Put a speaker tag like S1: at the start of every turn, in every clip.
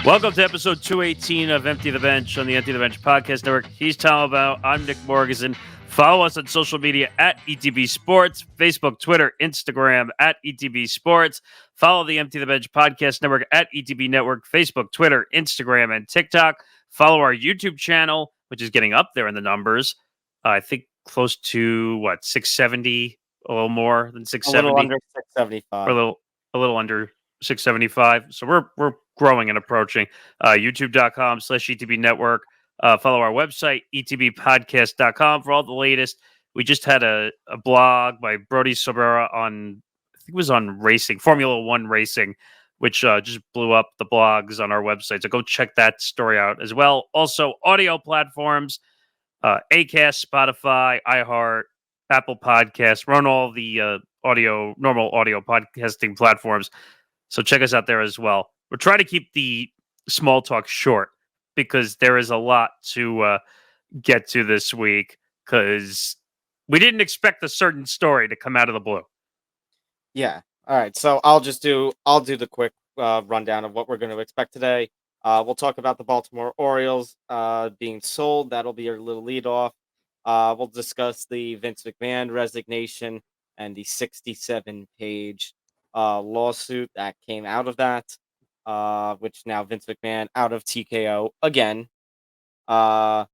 S1: Welcome to episode 218 of Empty the Bench on the Empty the Bench podcast network. He's Tom Albano. I'm Nick Morgasen. Follow us on social media at ETB Sports, Facebook, Twitter, Instagram at ETB Sports. Follow the Empty the Bench podcast network at ETB Network, Facebook, Twitter, Instagram, and TikTok. Follow our YouTube channel, which is getting up there in the numbers. I think close to 670, a little more than 670.
S2: A little under 675.
S1: Or a little under 675. So we're growing and approaching. YouTube.com/ETB Network. Follow our website, etbpodcast.com, for all the latest. We just had a blog by Brody Sobrera on, I think it was on racing, Formula One racing, which just blew up the blogs on our website. So go check that story out as well. Also, audio platforms, Acast, Spotify, iHeart, Apple Podcasts. We're on all the normal audio podcasting platforms. So check us out there as well. We're trying to keep the small talk short because there is a lot to get to this week because we didn't expect a certain story to come out of the blue.
S2: Yeah. All right. So I'll do the quick rundown of what we're going to expect today. We'll talk about the Baltimore Orioles being sold. That'll be our little lead off. We'll discuss the Vince McMahon resignation and the 67-page lawsuit that came out of that, which now Vince McMahon out of TKO again. A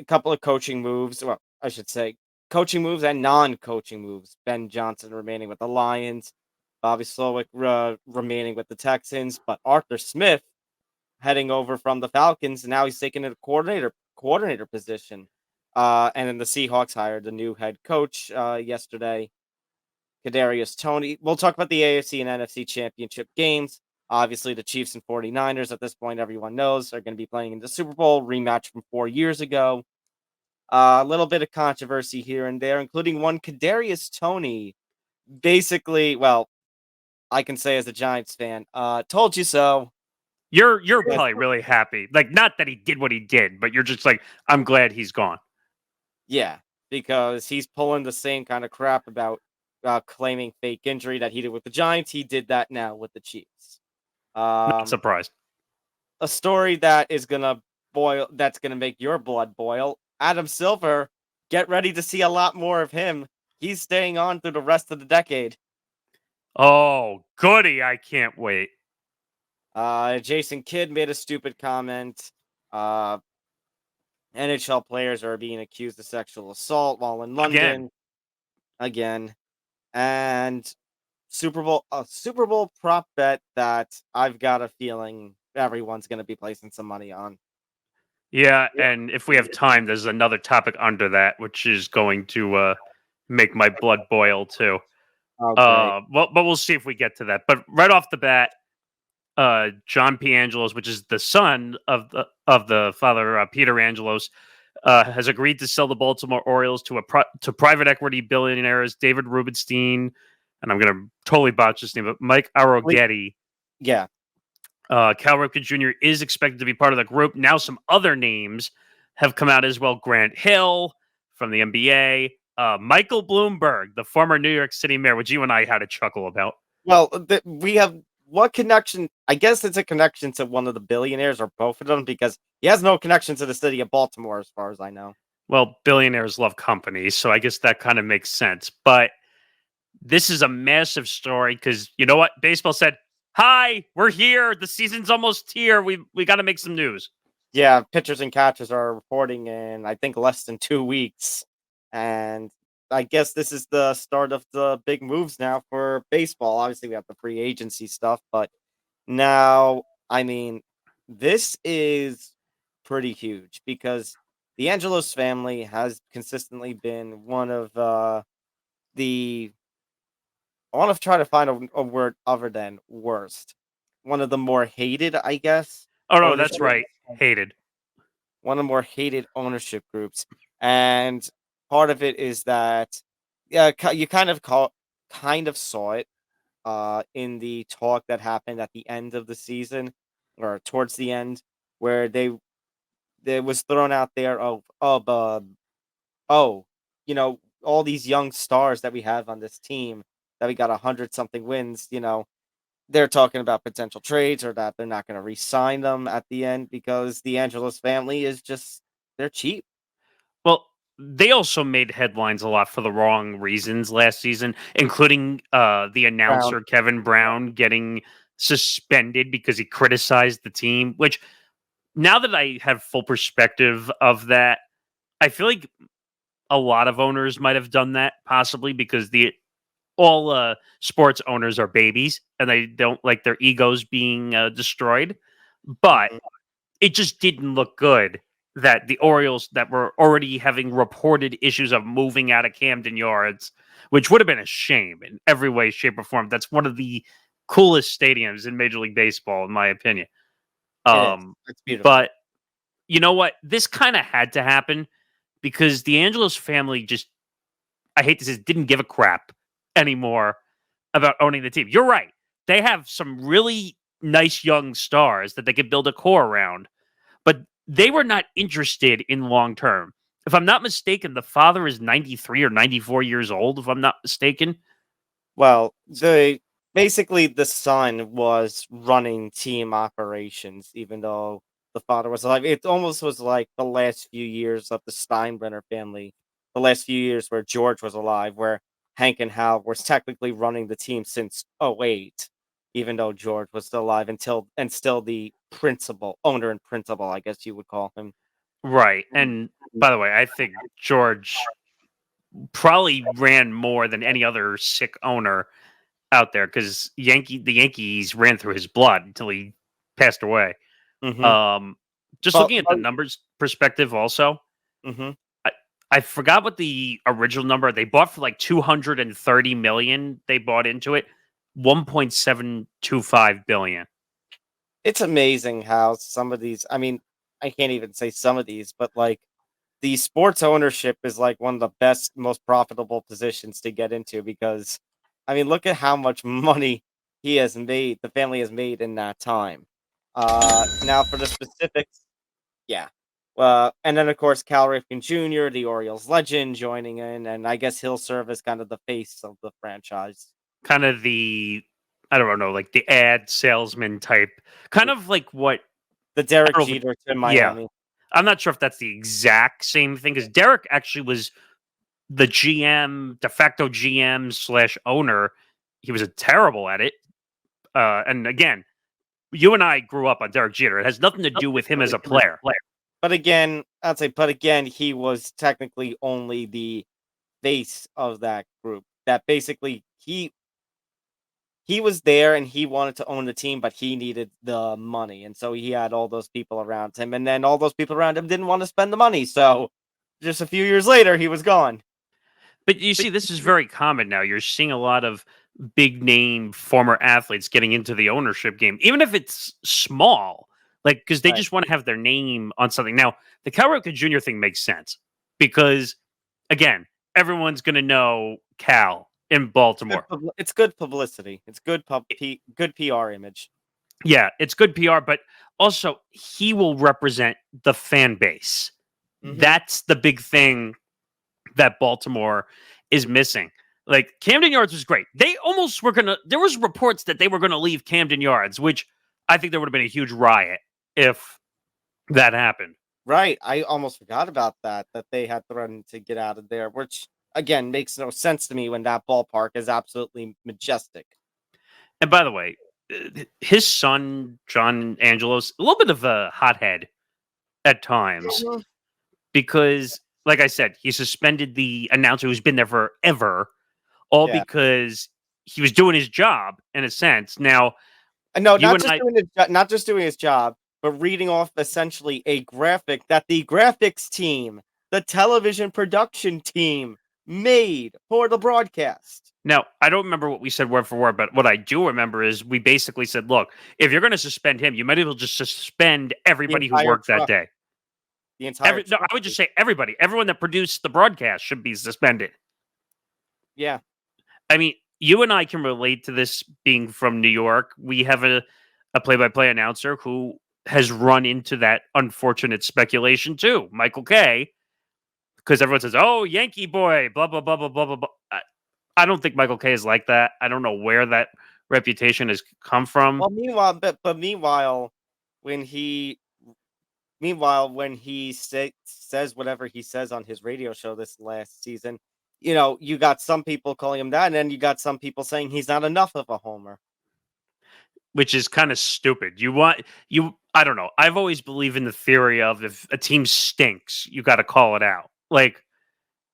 S2: couple of coaching moves. Well, I should say coaching moves and non-coaching moves. Ben Johnson remaining with the Lions. Bobby Slowick remaining with the Texans. But Arthur Smith heading over from the Falcons. And now he's taking a coordinator position. And then the Seahawks hired a new head coach yesterday, Kadarius Toney. We'll talk about the AFC and NFC Championship games. Obviously, the Chiefs and 49ers, at this point, everyone knows, are going to be playing in the Super Bowl, rematch from 4 years ago. A little bit of controversy here and there, including one Kadarius Toney. Basically, well, I can say as a Giants fan, told you so.
S1: You're probably really happy. Like, not that he did what he did, but you're just like, I'm glad he's gone.
S2: Yeah, because he's pulling the same kind of crap about claiming fake injury that he did with the Giants. He did that now with the Chiefs.
S1: Not surprised.
S2: A story that is gonna boil. That's gonna make your blood boil. Adam Silver, get ready to see a lot more of him. He's staying on through the rest of the decade.
S1: Oh, goody! I can't wait.
S2: Jason Kidd made a stupid comment. NHL players are being accused of sexual assault while in London. Again. And Super Bowl prop bet that I've got a feeling everyone's going to be placing some money on.
S1: Yeah, and if we have time, there's another topic under that, which is going to make my blood boil too.
S2: Okay.
S1: But we'll see if we get to that. But right off the bat, John P. Angelos, which is the son of the father, Peter Angelos, has agreed to sell the Baltimore Orioles to private equity billionaires David Rubenstein, and I'm going to totally botch this name, but Mike Arrighetti.
S2: Yeah.
S1: Cal Ripken Jr. is expected to be part of the group. Now some other names have come out as well. Grant Hill from the NBA. Michael Bloomberg, the former New York City mayor, which you and I had a chuckle about.
S2: Well, we have what connection? I guess it's a connection to one of the billionaires or both of them because he has no connection to the city of Baltimore as far as I know.
S1: Well, billionaires love companies, so I guess that kind of makes sense. But this is a massive story because you know what? Baseball said, hi, we're here. The season's almost here. We got to make some news.
S2: Yeah, pitchers and catchers are reporting in, I think, less than 2 weeks. And I guess this is the start of the big moves now for baseball. Obviously, we have the free agency stuff, but now, I mean, this is pretty huge because the Angelos family has consistently been one of the I want to try to find a word other than worst. One of the more hated, I guess.
S1: Oh, no, that's right. Hated.
S2: One of the more hated ownership groups. And part of it is that, yeah, you kind of saw it in the talk that happened at the end of the season or towards the end, where there was thrown out there you know, all these young stars that we have on this team that we got 100-something wins, you know, they're talking about potential trades or that they're not going to re-sign them at the end because the Angelos family is just they're cheap.
S1: Well, they also made headlines a lot for the wrong reasons last season, including the
S2: Brown.
S1: announcer Kevin Brown getting suspended because he criticized the team. Which, now that I have full perspective of that, I feel like a lot of owners might have done that, possibly because the all sports owners are babies and they don't like their egos being destroyed. But
S2: Mhm.
S1: it just didn't look good that the Orioles, that were already having reported issues of moving out of Camden Yards, which would have been a shame in every way, shape, or form. That's one of the coolest stadiums in Major League Baseball, in my opinion.
S2: It is.
S1: Um,
S2: It's beautiful.
S1: but you know what? This kind of had to happen because the Angelos family just, I hate to say, didn't give a crap anymore about owning the team. You're right. They have some really nice young stars that they could build a core around, but they were not interested in long term. If I'm not mistaken, the father is 93 or 94 years old, if I'm not mistaken.
S2: Well, the son was running team operations, even though the father was alive. It almost was like the last few years of the Steinbrenner family, the last few years where George was alive, where Hank and Hal was technically running the team since '08, even though George was still alive until and still the principal, owner and principal, I guess you would call him.
S1: Right. And by the way, I think George probably ran more than any other sick owner out there because the Yankees ran through his blood until he passed away.
S2: Mm-hmm.
S1: Um, just
S2: But,
S1: looking at the numbers perspective, also,
S2: mm-hmm.
S1: I, I forgot what the original number they bought for, like 230 million. They bought into it 1.725 billion.
S2: It's amazing how some of these, I mean, I can't even say some of these, but like the sports ownership is like one of the best, most profitable positions to get into because, I mean, look at how much money the family has made in that time. Now for the specifics, yeah. And then of course Cal Ripken Jr., the Orioles legend, joining in, and I guess he'll serve as kind of the face of the franchise.
S1: Kind of the, I don't know, like the ad salesman type, kind of like what,
S2: The
S1: I
S2: Derek
S1: don't know if
S2: Jeter to
S1: yeah.
S2: Miami.
S1: I'm not sure if that's the exact same thing because Derek actually was the GM, de facto GM slash owner. He was a terrible at it. And again, you and I grew up on Derek Jeter. It has nothing to do with him as a player.
S2: But again, I'd say, but again, he was technically only the face of that group. That basically he was there and he wanted to own the team, but he needed the money, and so he had all those people around him, and then all those people around him didn't want to spend the money. So just a few years later, he was gone.
S1: But you see, this is very common now. You're seeing a lot of big name former athletes getting into the ownership game, even if it's small, like because they
S2: Right.
S1: just want to have their name on something. Now, the Cal Ripken Jr. thing makes sense because, again, everyone's going to know Cal in Baltimore.
S2: It's good publicity. It's good PR image.
S1: Yeah, it's good PR, but also he will represent the fan base.
S2: Hmm.
S1: That's the big thing that Baltimore is missing. Like Camden Yards was great. They almost were gonna. There was reports that they were gonna leave Camden Yards, which I think there would have been a huge riot if that happened.
S2: Right. I almost forgot about that. That they had threatened to get out of there, which again makes no sense to me when that ballpark is absolutely majestic.
S1: And by the way, his son John Angelos, a little bit of a hothead at times
S2: Mhm.
S1: because, like I said, he suspended the announcer who's been there forever, all
S2: Yeah.
S1: because he was doing his job in a sense. Now,
S2: No,
S1: you
S2: not
S1: and
S2: just
S1: I,
S2: doing not just doing his job, but reading off essentially a graphic that the graphics team, the television production team made for the broadcast.
S1: Now, I don't remember what we said word for word, but what I do remember is we basically said, look, if you're going to suspend him, you might as well just suspend
S2: The
S1: everybody who
S2: entire
S1: worked that
S2: truck,
S1: day.
S2: the entire
S1: No,
S2: truck.
S1: I would just say everybody, everyone that produced the broadcast should be suspended.
S2: Yeah.
S1: I mean, you and I can relate to this being from New York. We have a play-by-play announcer who has run into that unfortunate speculation too, Michael Kay, because everyone says, "Oh, Yankee boy," blah blah blah blah blah blah. I don't think Michael Kay is like that. I don't know where that reputation has come from.
S2: Well, meanwhile, but when he says whatever he says on his radio show this last season, you got some people calling him that, and then you got some people saying he's not enough of a homer.
S1: Which is kind of stupid. I don't know. I've always believed in the theory of if a team stinks, you got to call it out. Like,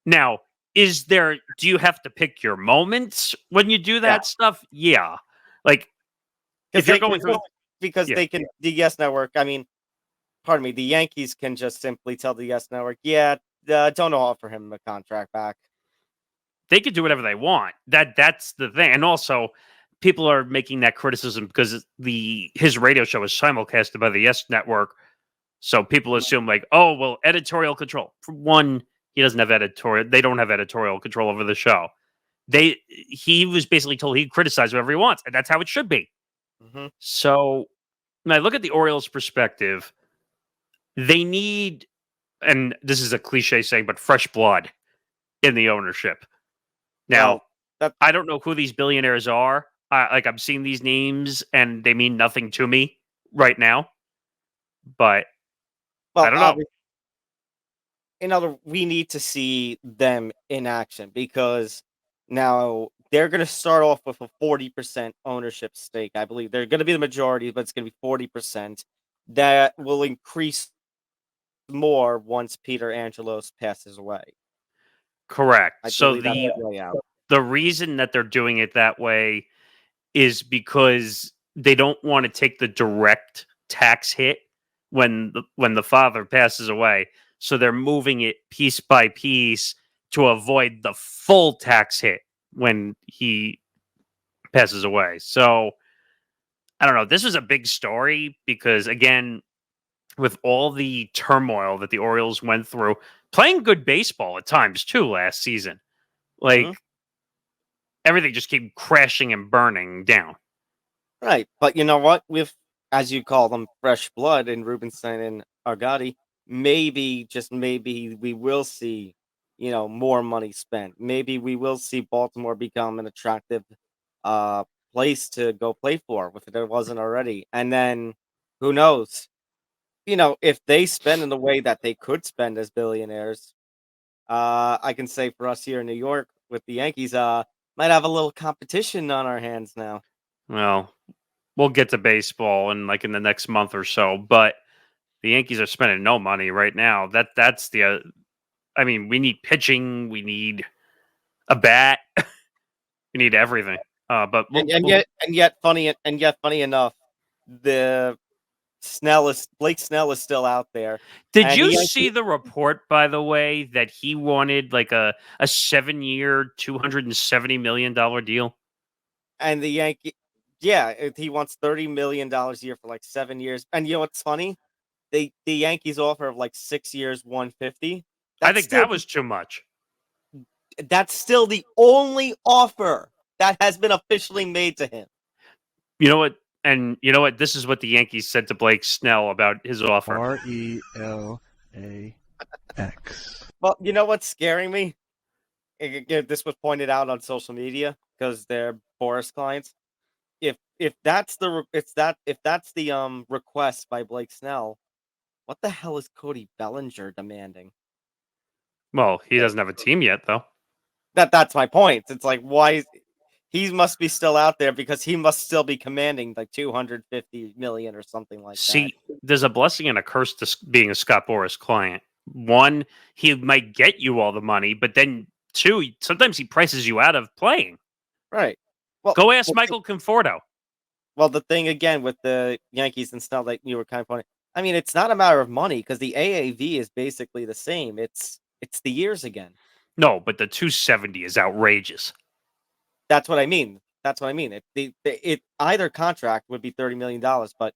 S1: now, do you have to pick your moments when you do that stuff? Yeah. Like, if you're going through.
S2: Because they can, the Yes Network, pardon me, the Yankees can just simply tell the Yes Network, don't offer him a contract back.
S1: They could do whatever they want. That's the thing. And also, people are making that criticism because his radio show is simulcasted by the Yes Network. So people assume like, oh, well, editorial control. For one, he doesn't have editorial. They don't have editorial control over the show. He was basically told he can criticize whatever he wants, and that's how it should be.
S2: Mm-hmm.
S1: So when I look at the Orioles' perspective, they need, and this is a cliche saying, but fresh blood in the ownership. Now, I don't know who these billionaires are. I'm seeing these names, and they mean nothing to me right now. But I don't know.
S2: We need to see them in action because now they're going to start off with a 40% ownership stake. I believe they're going to be the majority, but it's going to be 40%. That will increase more once Peter Angelos passes away.
S1: Correct. So the reason that they're doing it that way is because they don't want to take the direct tax hit when the father passes away. So they're moving it piece by piece to avoid the full tax hit when he passes away. So I don't know. This was a big story because, again, with all the turmoil that the Orioles went through, playing good baseball at times too last season, everything just came crashing and burning down.
S2: Right. But you know what? With, as you call them, fresh blood in Rubenstein and Argotti, just maybe we will see, more money spent. Maybe we will see Baltimore become an attractive place to go play for if it wasn't already. And then who knows? If they spend in the way that they could spend as billionaires, I can say for us here in New York with the Yankees, might have a little competition on our hands now.
S1: Well, we'll get to baseball in the next month or so, but the Yankees are spending no money right now. That's the we need pitching, we need a bat, we need everything. But
S2: yet funny enough, Blake Snell is still out there.
S1: Did you see the report, by the way, that he wanted like a 7-year, $270 million deal?
S2: And the Yankee, he wants $30 million a year for like 7 years. And you know what's funny? The Yankees offer of like 6 years, 150.
S1: I think that was too much.
S2: That's still the only offer that has been officially made to him.
S1: You know what? And you know what? This is what the Yankees said to Blake Snell about his offer.
S3: RELAX.
S2: Well, you know what's scaring me? This was pointed out on social media because they're Boris clients. If that's the request by Blake Snell, what the hell is Cody Bellinger demanding?
S1: Well, he doesn't have a team yet, though.
S2: That's my point. It's like, why he must be still out there because he must still be commanding like $250 million or something like that.
S1: See, there's a blessing and a curse to being a Scott Boras client. One, he might get you all the money, but then two, sometimes he prices you out of playing.
S2: Right.
S1: Well, go ask Michael Conforto.
S2: Well, the thing again with the Yankees and Snell, like you were kind of pointing, it's not a matter of money because the AAV is basically the same. It's the years again.
S1: No, but the 270 is outrageous.
S2: That's what I mean. It either contract would be $30 million, but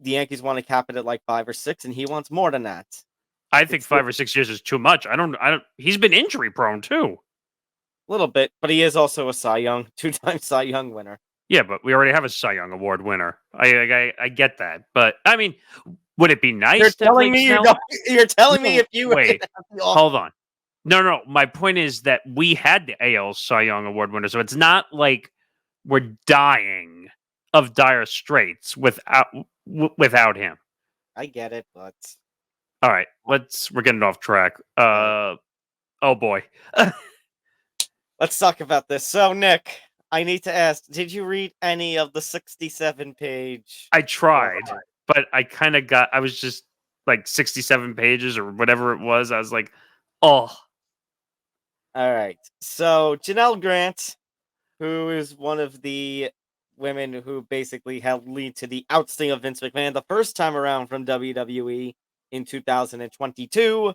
S2: the Yankees want to cap it at like 5 or 6, and he wants more than that.
S1: I think 5 or 6 years is too much. I don't. He's been injury prone too.
S2: A little bit, but he is also a two-time Cy Young winner.
S1: Yeah, but we already have a Cy Young Award winner. I get that, but would it be nice?
S2: You're telling me if you
S1: wait, hold on. No. My point is that we had the AL Cy Young Award winner, so it's not like were dying of dire straits without him.
S2: I get it, but
S1: All right, we're getting off track. Oh boy.
S2: let's talk about this. So, Nick, I need to ask, did you read any of the 67-page?
S1: I tried, but I was just like 67 pages or whatever it was. I was like, oh,
S2: All right. So, Janelle Grant, who is one of the women who basically helped lead to the ousting of Vince McMahon the first time around from WWE in 2022,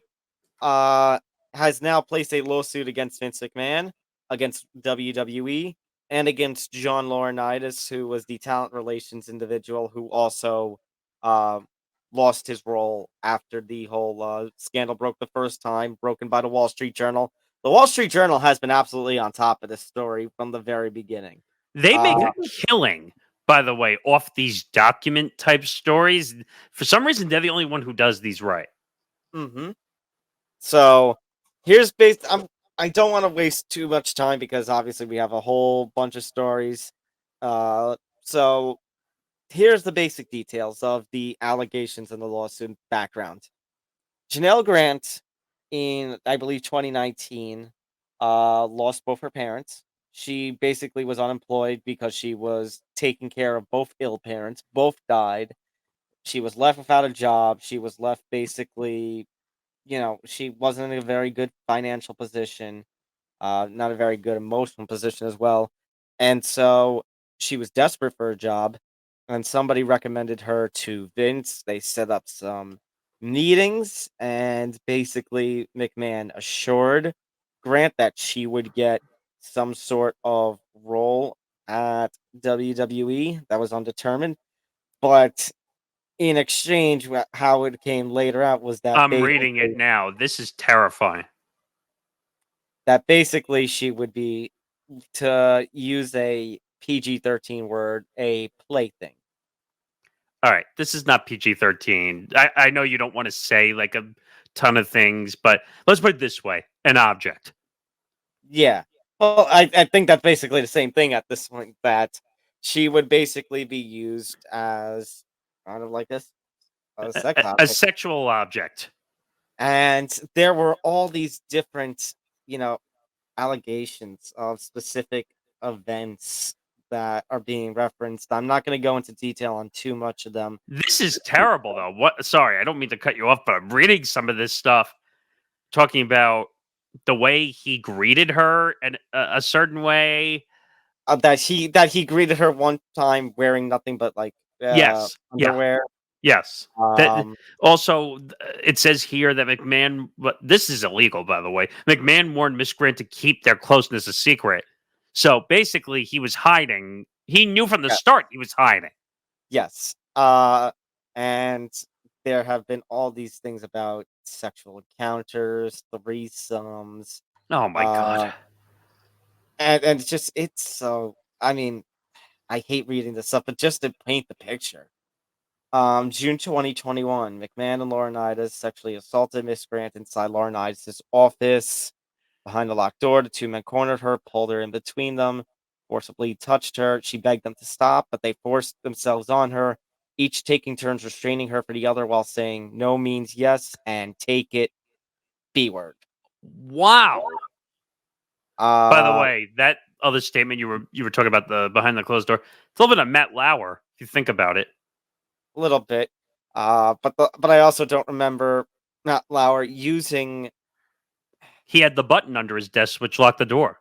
S2: uh, has now placed a lawsuit against Vince McMahon, against WWE, and against John Laurinaitis, who was the talent relations individual who also uh, lost his role after the whole scandal broke the first time, broken by the Wall Street Journal. The Wall Street Journal has been absolutely on top of this story from the very beginning.
S1: they make
S2: Uh,
S1: a killing, by the way, off these document type stories. For some reason, they're the only one who does these right.
S2: mhm. So here's based. I don't want to waste too much time because obviously we have a whole bunch of stories. So here's the basic details of the allegations and the lawsuit background. Janelle Grant, in I believe 2019, lost both her parents. She basically was unemployed because she was taking care of both ill parents. Both died. She was left without a job. She was left basically, she wasn't in a very good financial position, not a very good emotional position as well. And so she was desperate for a job, and somebody recommended her to Vince. They set up some meetings, and basically, McMahon assured Grant that she would get some sort of role at WWE that was undetermined. But in exchange, how it came later out was that
S1: I'm reading it now. This is terrifying.
S2: basically she would be, to use a PG-13 word, a plaything.
S1: All right, this is not PG-13. I know you don't want to say like a ton of things, but let's put it this way: an object.
S2: Yeah. Well, I think that's basically the same thing at this point, that she would basically be used as kind of like a sex
S1: A
S2: object.
S1: sexual object.
S2: And there were all these different, you know, allegations of specific events that are being referenced. I'm not going to go into detail on too much of them.
S1: This is terrible, though. What? Sorry, I don't mean to cut you off, but I'm reading some of this stuff talking about the way he greeted her and a certain way.
S2: That he greeted her one time wearing nothing but like
S1: Yes, yeah,
S2: underwear.
S1: yes. That
S2: Um,
S1: also it says here that McMahon. But this is illegal, by the way. McMahon warned Miss Grant to keep their closeness a secret. So basically, he was hiding. He knew from the
S2: yeah,
S1: start he was hiding.
S2: yes. And there have been all these things about sexual encounters, threesomes,
S1: Oh my god.
S2: uh, and it's so. I mean, I hate reading this stuff, but just to paint the picture. June 2021, McMahon and Laurinaitis sexually assaulted Miss Grant inside Laurinaitis' office. Behind the locked door, the two men cornered her, pulled her in between them, forcibly touched her. She begged them to stop, but they forced themselves on her, each taking turns restraining her for the other while saying no means yes and take it, B word.
S1: Wow. By the
S2: Uh,
S1: way, that other statement you were talking about the behind the closed door. It's a little bit of Matt Lauer, if you think about it.
S2: a little bit. But I also don't remember Matt Lauer using.
S1: He had the button under his desk which locked the door.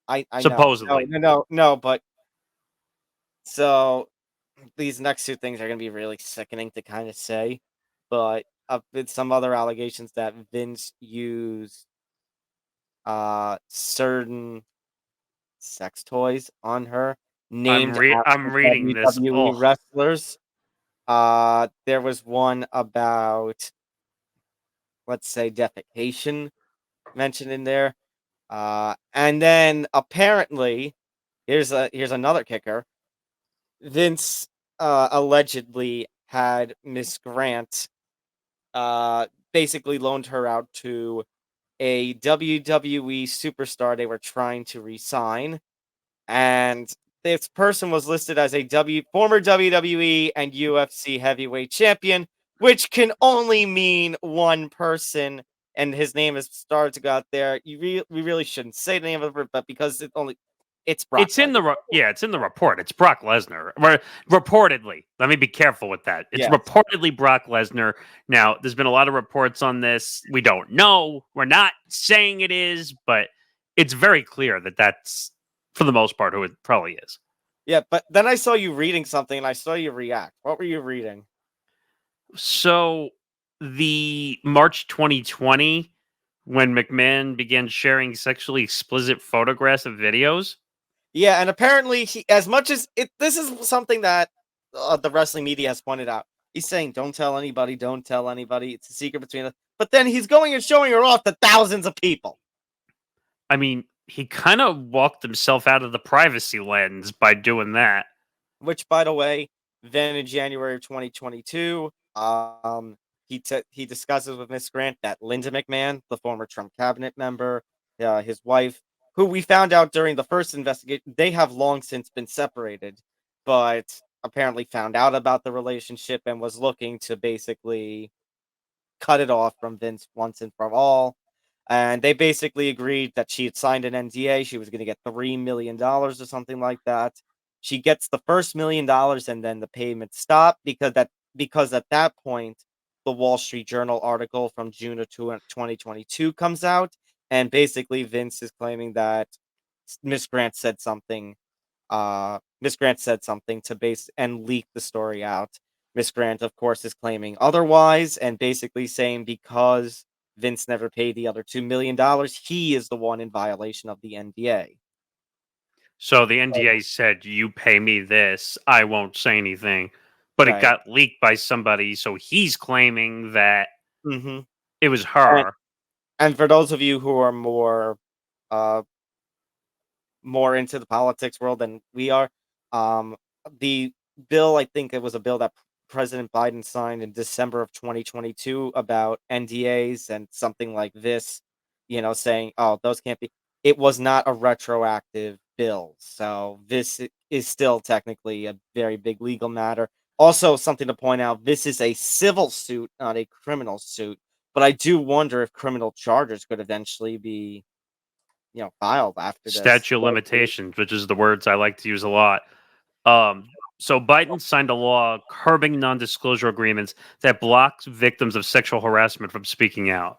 S2: I know. No,
S1: Supposedly.
S2: no, no, no, but so these next two things are going to be really sickening to kind of say, but with some other allegations that Vince used certain sex toys on her named
S1: I'm
S2: after
S1: reading this.
S2: WWE
S1: Oh,
S2: wrestlers. There was one about, let's say, defecation mentioned in there. And then apparently here's another kicker. Vince allegedly had Miss Grant basically loaned her out to a WWE superstar they were trying to re-sign, and this person was listed as a former WWE and UFC heavyweight champion, which can only mean one person, and his name is started to go out there. We really shouldn't say the name of it, but because it's Brock
S1: It's in the
S2: Lesnar.
S1: it's in the report. It's Brock Lesnar. Reportedly, let me be careful with that. It's
S2: Yes.
S1: reportedly Brock Lesnar. Now, there's been a lot of reports on this. We don't know. We're not saying it is, but it's very clear that that's for the most part who it probably is.
S2: Yeah, but then I saw you reading something, and I saw you react. What were you reading?
S1: So, the March 2020, when McMahon began sharing sexually explicit photographs and videos.
S2: Yeah, and apparently, as much as this is something that the wrestling media has pointed out. He's saying, "Don't tell anybody. Don't tell anybody. It's a secret between us." But then he's going and showing her off to thousands of people.
S1: I mean, he kind of walked himself out of the privacy lens by doing that.
S2: Which, by the way, then in January of 2022, he discusses with Miss Grant that Linda McMahon, the former Trump cabinet member, his wife, who we found out during the first investigation, they have long since been separated, but apparently found out about the relationship and was looking to basically cut it off from Vince once and for all. And they basically agreed that she had signed an NDA. She was going to get $3 million or something like that. She gets the first $1 million and then the payments stop because at that point, the Wall Street Journal article from June of 2022 comes out. And basically, Vince is claiming that Miss Grant said something. Miss Grant said something to base and leak the story out. Miss Grant, of course, is claiming otherwise and basically saying because Vince never paid the other $2 million, he is the one in violation of the NDA.
S1: So the NDA said, "You pay me this, I won't say anything," but it
S2: Right.
S1: got leaked by somebody. So he's claiming that
S2: Mm-hmm.
S1: it was her.
S2: And for those of you who are uh, more into the politics world than we are, um, the bill, I think it was a bill that President Biden signed in December of 2022 about NDAs and something like this, saying, oh, those can't be. It was not a retroactive bill. So this is still technically a very big legal matter. Also, something to point out, this is a civil suit, not a criminal suit. But I do wonder if criminal charges could eventually be, filed after this.
S1: Statute of limitations, which is the words I like to use a lot. So Biden signed a law curbing non-disclosure agreements that blocks victims of sexual harassment from speaking out.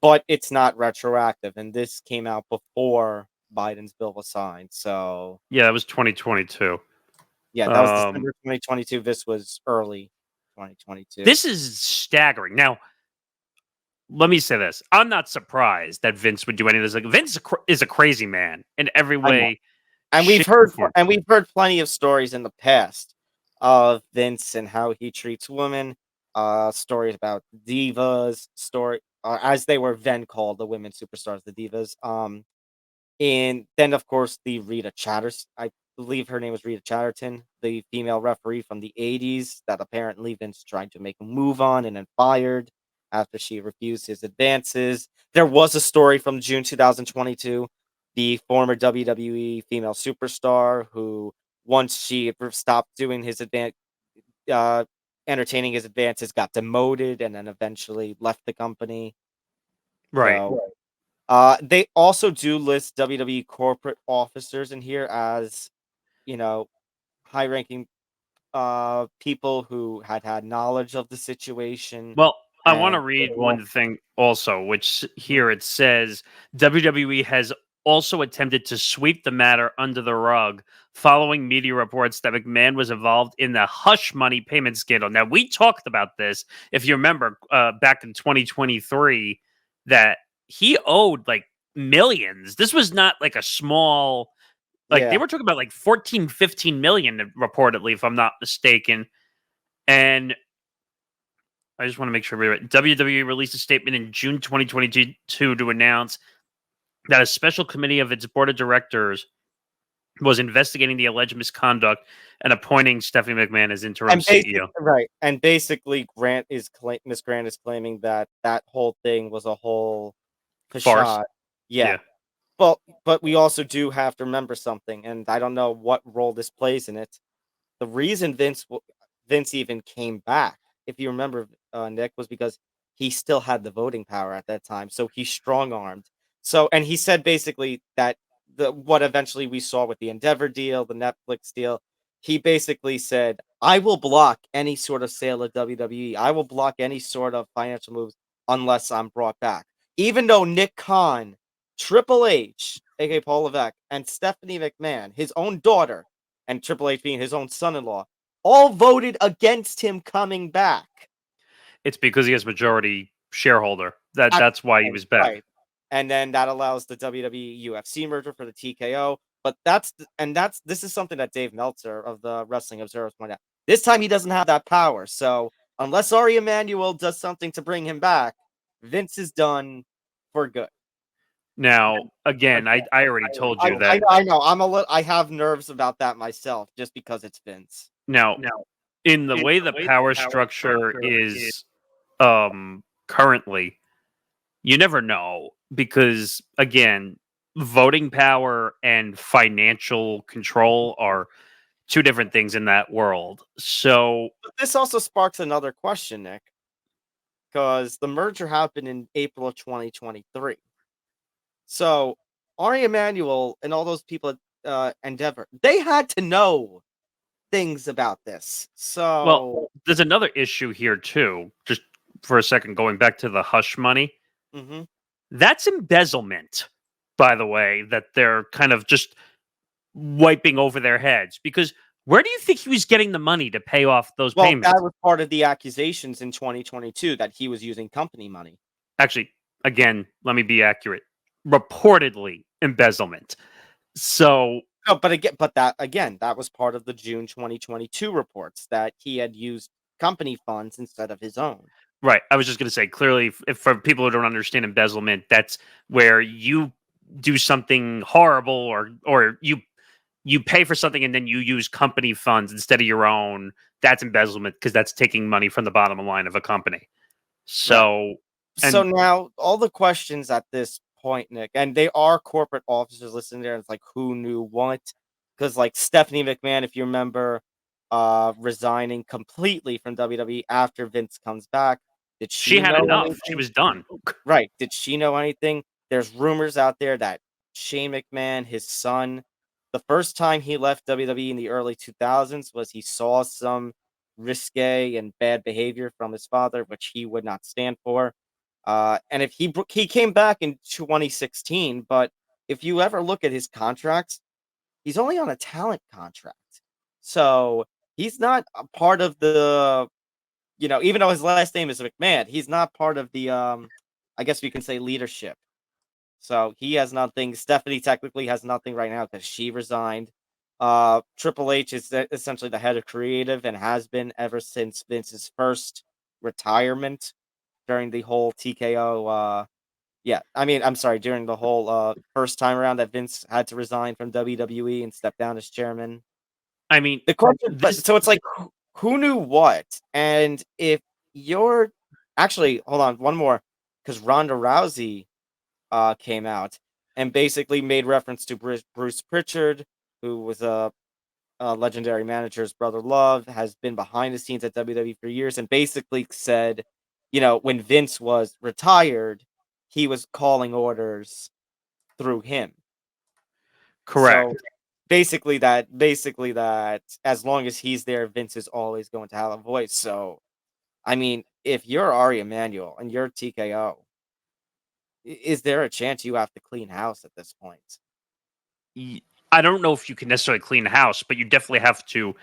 S2: But it's not retroactive, and this came out before Biden's bill was signed. So
S1: Yeah, that was 2022.
S2: yeah, that was December 2022. This was early 2022.
S1: This is staggering. Now, let me say this: I'm not surprised that Vince would do any of this. Like, Vince is a crazy man in every
S2: I know.
S1: way.
S2: And
S1: shape, or form.
S2: we've heard plenty of stories in the past of Vince and how he treats women. Stories about divas, as they were then called, the women superstars, the divas. And then, of course, the Rita Chatters. I believe her name was Rita Chatterton, the female referee from the 80s that apparently Vince tried to make a move on and then fired after she refused his advances. There was a story from June 2022. The former WWE female superstar who, once she stopped doing his uh, entertaining his advances, got demoted and then eventually left the company.
S1: Right.
S2: So, they also do list WWE corporate officers in here as, high-ranking people who had knowledge of the situation.
S1: Well, I want to
S2: And
S1: read one thing also, which here it says WWE has also attempted to sweep the matter under the rug following media reports that McMahon was involved in the hush money payment scandal. Now, we talked about this, if you remember, back in 2023, that he owed like millions. This was not like a small, like they
S2: yeah,
S1: were talking about like 14, 15 million reportedly, if I'm not mistaken. And I just want to make sure we're right. WWE released a statement in June 2022 to announce that a special committee of its board of directors was investigating the alleged misconduct and appointing Stephanie McMahon as interim CEO.
S2: right. And basically, Miss Grant is claiming that whole thing was a whole
S1: Farce.
S2: facade. Yeah.
S1: Yeah.
S2: but we also do have to remember something, and I don't know what role this plays in it. The reason Vince even came back, if you remember, Nick, was because he still had the voting power at that time, so he strong-armed. So and he said basically that what eventually we saw with the Endeavor deal, the Netflix deal, he basically said, "I will block any sort of sale of WWE. I will block any sort of financial moves unless I'm brought back." Even though Nick Khan, Triple H, aka Paul Levesque, and Stephanie McMahon, his own daughter, and Triple H being his own son-in-law, all voted against him coming back.
S1: It's because he has majority shareholder. That's why he was back.
S2: Right. And then that allows the WWE UFC merger for the TKO. But this is something that Dave Meltzer of the Wrestling Observer pointed out. This time he doesn't have that power. So unless Ari Emanuel does something to bring him back, Vince is done for good.
S1: Now, again, I already told you that.
S2: I know. I have nerves about that myself, just because it's Vince.
S1: Now, in the way the power structure is currently, you never know because, again, voting power and financial control are two different things in that world. So,
S2: But this also sparks another question, Nick, because the merger happened in April of 2023. So Ari Emanuel and all those people at Endeavor, they had to know things about this. So
S1: well, there's another issue here too. Just for a second, going back to the hush money,
S2: mhm.
S1: that's embezzlement, by the way, that they're kind of just wiping over their heads. Because where do you think he was getting the money to pay off those
S2: Well,
S1: payments?
S2: that was part of the accusations in 2022 that he was using company money.
S1: Actually, again, let me be accurate. Reportedly embezzlement. So
S2: No, but that again, that was part of the June 2022 reports that he had used company funds instead of his own.
S1: right, I was just going to say clearly, if for people who don't understand embezzlement, that's where you do something horrible, or you pay for something and then you use company funds instead of your own. That's embezzlement because that's taking money from the bottom line of a company.
S2: Right.
S1: So,
S2: So
S1: and
S2: now all the questions at this point, Nick, and they are corporate officers listening there. It's like who knew what? Because like Stephanie McMahon, if you remember, resigning completely from WWE after Vince comes back. Did
S1: she
S2: she
S1: had
S2: know
S1: enough. She
S2: anything?
S1: was done.
S2: Right. Did she know anything? There's rumors out there that Shane McMahon, his son, the first time he left WWE in the early 2000s was he saw some risque and bad behavior from his father, which he would not stand for. And if he came back in 2016, but if you ever look at his contracts, he's only on a talent contract. So he's not a part of the, even though his last name is McMahon, he's not part of the, I guess we can say leadership. So he has nothing. Stephanie technically has nothing right now because she resigned. Triple H is essentially the head of creative and has been ever since Vince's first retirement during the whole TKO. Yeah, I mean, I'm sorry, during the whole first time around that Vince had to resign from WWE and step down as chairman.
S1: I mean,
S2: The question, but
S1: this
S2: so it's like, who knew what? And if you're actually, hold on, one more, because Ronda Rousey came out and basically made reference to Bruce Pritchard, who was a legendary manager's brother Love, has been behind the scenes at WWE for years, and basically said, when Vince was retired, he was calling orders through him. So
S1: correct.
S2: basically that as long as he's there, Vince is always going to have a voice. So I mean, if you're Ari Emanuel and you're TKO, is there a chance you have to clean house at this point?
S1: I don't know if you can necessarily clean the house, but you definitely have to.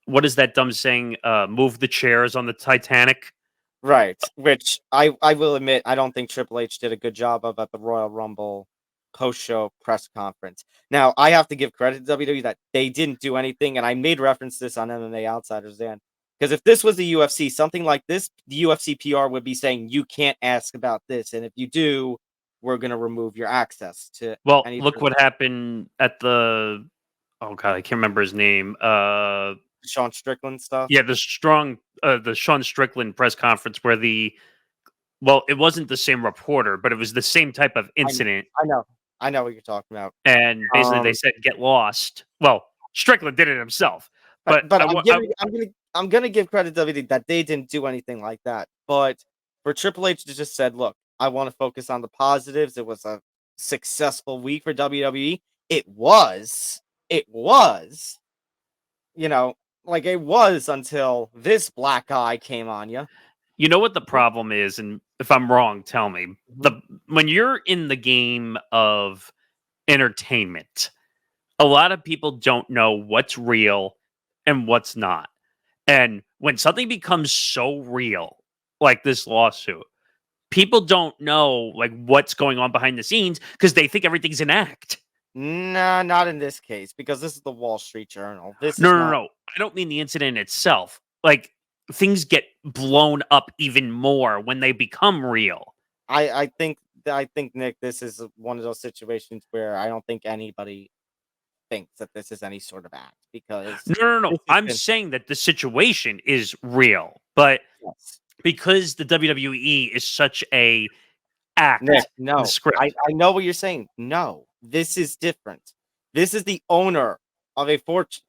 S1: What is that dumb saying? Move the chairs on the Titanic.
S2: Right, which I will admit, I don't think Triple H did a good job of at the Royal Rumble post-show press conference. Now, I have to give credit to WWE that they didn't do anything, and I made reference to this on MMA Outsiders then. Because if this was the UFC, something like this, the UFC PR would be saying, you can't ask about this, and if you do, we're going to remove your access to
S1: Well,
S2: any
S1: look what happened at the. Oh god, I can't remember his name.
S2: Sean Strickland stuff.
S1: Yeah, the Sean Strickland press conference where the. Well, it wasn't the same reporter, but it was the same type of
S2: I know.
S1: incident.
S2: I know. I know what you're talking about.
S1: And basically they said get lost. Well, Strickland did it himself, but
S2: But I'm gonna give credit to WWE that they didn't do anything like that. But for Triple H to just said, "Look, I want to focus on the positives." It was a successful week for WWE. It was. It was. You know, like it was until this black guy came on you.
S1: you know what the problem is, and if I'm wrong, tell me.
S2: Mhm.
S1: The When you're in the game of entertainment, a lot of people don't know what's real and what's not. And when something becomes so real, like this lawsuit, people don't know like what's going on behind the scenes because they think everything's an act.
S2: Nah, not in this case because this is the Wall Street Journal. This
S1: No,
S2: is
S1: no, no,
S2: not.
S1: no. I don't mean the incident itself. Like things get blown up even more when they become real.
S2: I think Nick, this is one of those situations where I don't think anybody thinks that this is any sort of act because
S1: No, no, no.
S2: this has
S1: I'm
S2: been
S1: saying that the situation is real, but
S2: yes.
S1: because the WWE is such a
S2: Nick,
S1: act in the
S2: no. I
S1: script.
S2: I know what you're saying. No, this is different. This is the owner of a fortune.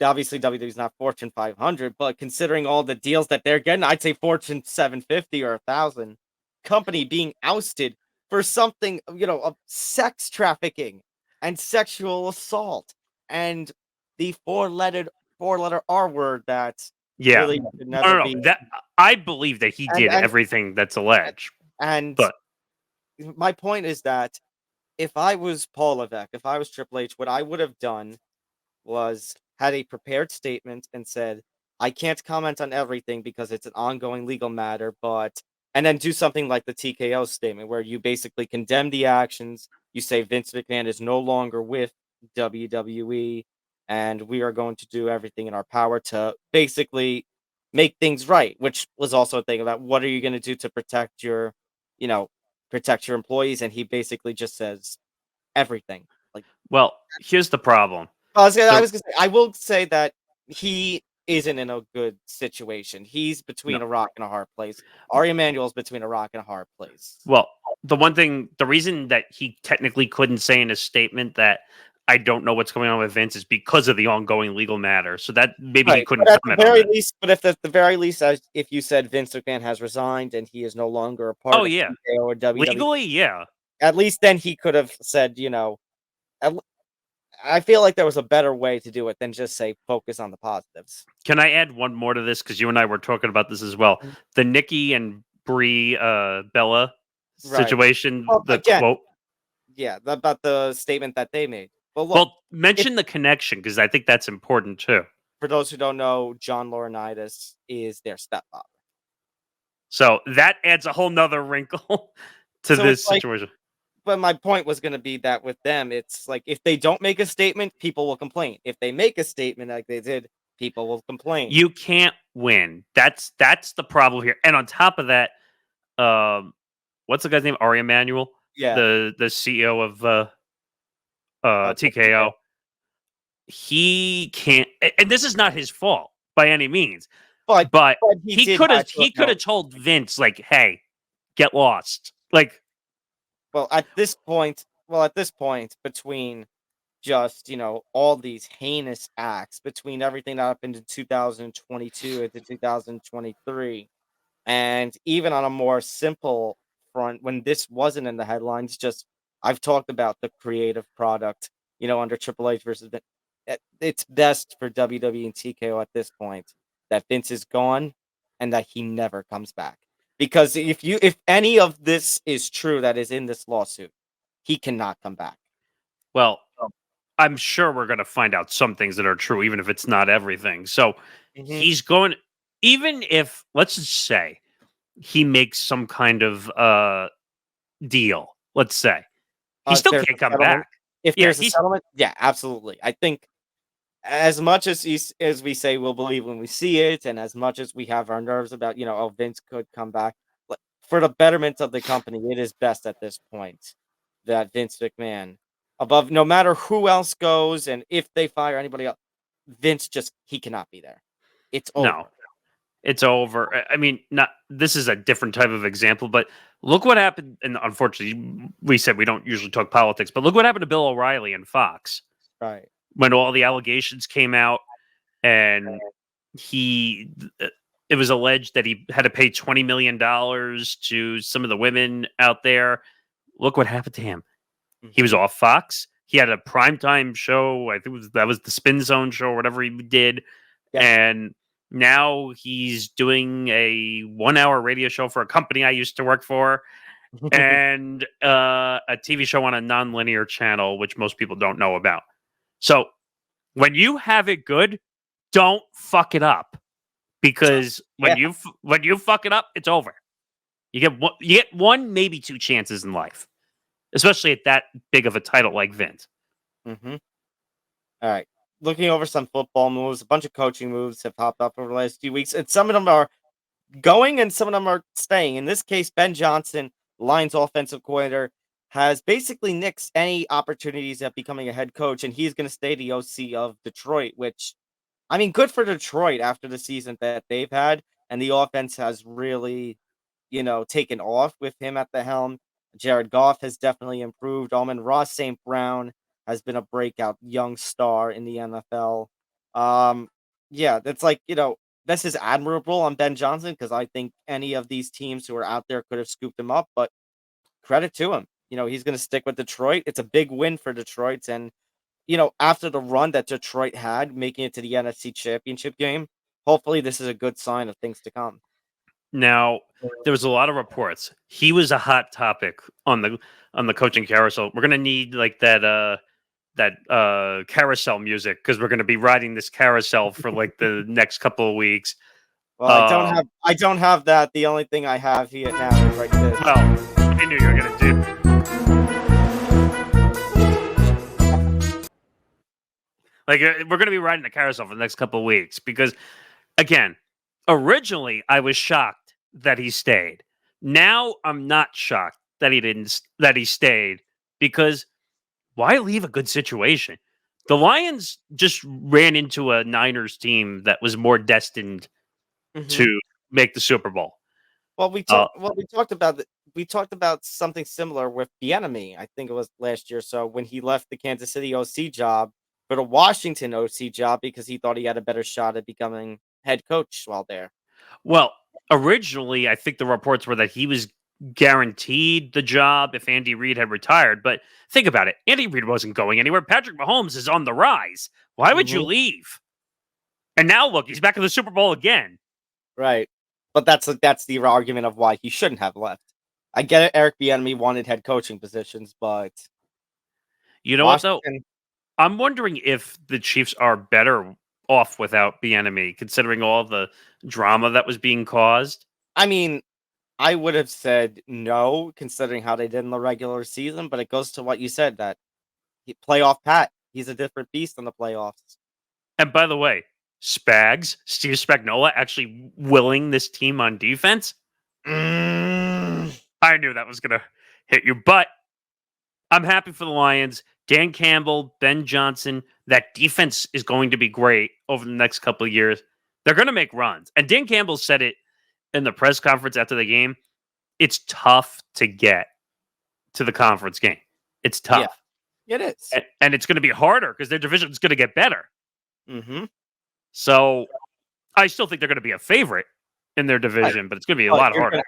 S2: Obviously WWE is not Fortune 500, but considering all the deals that they're getting, I'd say Fortune 750 or 1,000 company being ousted for something, of sex trafficking and sexual assault and the four letter R word that
S1: Yeah.
S2: really should
S1: No,
S2: never
S1: no,
S2: be.
S1: no. That I believe that he
S2: And
S1: did
S2: and
S1: everything that's alleged.
S2: and
S1: But
S2: my point is that if I was Paul Levesque, if I was Triple H, what I would have done was had a prepared statement and said, I can't comment on everything because it's an ongoing legal matter, but and then do something like the TKO statement where you basically condemn the actions. You say Vince McMahon is no longer with WWE, and we are going to do everything in our power to basically make things right, which was also a thing about what are you going to do to you know, protect your employees. And he basically just says everything. Like
S1: well, here's the problem.
S2: I
S1: The
S2: was gonna say, I will say that he isn't in a good situation. He's
S1: no.
S2: between a rock and a hard place. Ari Emanuel's between a rock and a hard place.
S1: Well, the reason that he technically couldn't say in his statement that I don't know what's going on with Vince is because of the ongoing legal matter. So that maybe he
S2: Right,
S1: couldn't
S2: but at the
S1: comment on
S2: very
S1: that.
S2: least, at the very least, as if you said Vince McMahon has resigned and he is no longer a
S1: Oh
S2: part of
S1: yeah.
S2: TKO or WWE,
S1: Legally, yeah.
S2: at least then he could have said, at l- I feel like there was a better way to do it than just say focus on the positives.
S1: Can I add one more to this? Because you and I were talking about this as well.
S2: Mm.
S1: The Nikki and Brie Bella
S2: Right.
S1: situation,
S2: Well,
S1: the
S2: again,
S1: quote.
S2: yeah, about the statement that they made. But look,
S1: Well,
S2: if
S1: mention the connection because I think that's important too.
S2: for those who don't know, John Laurinaitis is their stepfather.
S1: So that adds a whole nother wrinkle to
S2: So it's
S1: this
S2: like,
S1: situation.
S2: but my point was going to be that with them, it's like if they don't make a statement, people will complain. If they make a statement like they did, people will complain.
S1: You can't win. That's the problem here. And on top of that, what's the guy's name? Ari Emanuel,
S2: Yeah,
S1: the CEO of
S2: TKO.
S1: TKO. He can't, and this is not his fault by any means.
S2: but
S1: But
S2: but he did have to
S1: he could have
S2: acknowledge.
S1: told Vince like, "Hey, get lost." Like,
S2: Well, at this point, between just all these heinous acts, between everything that happened in 2022 into 2023. And even on a more simple front, when this wasn't in the headlines, just I've talked about the creative product, under Triple H versus Vince. It's best for WWE and TKO at this point that Vince is gone and that he never comes back. Because if any of this is true that is in this lawsuit, he cannot come back.
S1: well, I'm sure we're going to find out some things that are true, even if it's not everything. So
S2: Hmm.
S1: he's going, even if let's just say he makes some kind of deal. Let's say he
S2: If
S1: still
S2: there's a
S1: can't come
S2: settlement,
S1: back.
S2: if
S1: Yeah,
S2: there's a
S1: he's
S2: settlement, yeah, absolutely. I think as much as we say we'll believe when we see it, and as much as we have our nerves about, oh, Vince could come back, for the betterment of the company, it is best at this point that Vince McMahon, above no matter who else goes, and if they fire anybody else, Vince just he cannot be there. It's
S1: no,
S2: over.
S1: it's over. I mean, not this is a different type of example, but Look what happened, and unfortunately, we said we don't usually talk politics, but look what happened to Bill O'Reilly and Fox
S2: Right.
S1: when all the allegations came out, and he, it was alleged that he had to pay $20 million to some of the women out there. Look what happened to him. He was off Fox. He had a primetime show. I think that was the Spin Zone show or whatever he did.
S2: Yeah.
S1: And now he's doing a 1 hour radio show for a company I used to work for and a TV show on a non-linear channel, which most people don't know about. So when you have it good, don't fuck it up, because when you fuck it up, it's over. You get one, maybe two chances in life, especially at that big of a title like Vince.
S2: Mm-hmm. All right. Looking over some football moves, a bunch of coaching moves have popped up over the last few weeks, and some of them are going and some of them are staying. In this case, Ben Johnson, Lions offensive coordinator, has basically nixed any opportunities at becoming a head coach, and he's going to stay the OC of Detroit, which, I mean, good for Detroit after the season that they've had, and the offense has really, taken off with him at the helm. Jared Goff has definitely improved. Ross St. Brown has been a breakout young star in the NFL. Yeah, that's like, this is admirable on Ben Johnson because I think any of these teams who are out there could have scooped him up, but credit to him. He's going to stick with Detroit. It's a big win for Detroit. And, after the run that Detroit had, making it to the NFC Championship game, hopefully this is a good sign of things to come.
S1: Now, there was a lot of reports. He was a hot topic on the coaching carousel. We're gonna need like that carousel music because we're gonna be riding this carousel for like the next couple of weeks.
S2: Well, I don't have that. The only thing I have here now is right this.
S1: Well, I knew you were gonna do. Like we're gonna be riding the carousel for the next couple of weeks because, again, originally I was shocked that he stayed. Now I'm not shocked that he stayed, because why leave a good situation? The Lions just ran into a Niners team that was more destined to make the Super Bowl.
S2: Well, we talked about something similar with the enemy. I think it was last year. So when he left the Kansas City OC job for the Washington OC job because he thought he had a better shot at becoming head coach while there.
S1: Well, originally, I think the reports were that he was guaranteed the job if Andy Reid had retired. But think about it. Andy Reid wasn't going anywhere. Patrick Mahomes is on the rise. Why would you leave? And now look, he's back in the Super Bowl again.
S2: Right. But that's the argument of why he shouldn't have left. I get it. Eric Bieniemy wanted head coaching positions, but
S1: you know what, though? I'm wondering if the Chiefs are better off without Bieniemy, considering all the drama that was being caused.
S2: I mean, I would have said no, considering how they did in the regular season, but it goes to what you said, that playoff Pat, he's a different beast in the playoffs.
S1: And by the way, Steve Spagnuolo actually willing this team on defense. I knew that was going to hit you, but I'm happy for the Lions. Dan Campbell, Ben Johnson, that defense is going to be great over the next couple of years. They're going to make runs. And Dan Campbell said it in the press conference after the game. It's tough to get to the conference game. It's tough.
S2: Yeah, it is.
S1: And it's going to be harder because their division is going to get better.
S2: Mm-hmm.
S1: So I still think they're going to be a favorite in their division, but it's going to be a lot harder.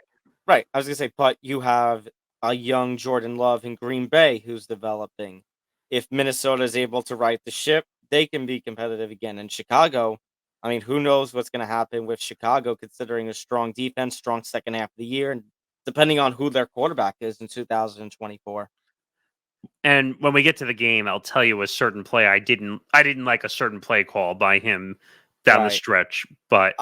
S2: Right. I was going to say, but you have a young Jordan Love in Green Bay who's developing. If Minnesota is able to right the ship, they can be competitive again. In Chicago, I mean, who knows what's going to happen with Chicago, considering a strong defense, strong second half of the year, and depending on who their quarterback is in 2024.
S1: And when we get to the game, I'll tell you a certain play I didn't like a certain play call by him down the stretch. But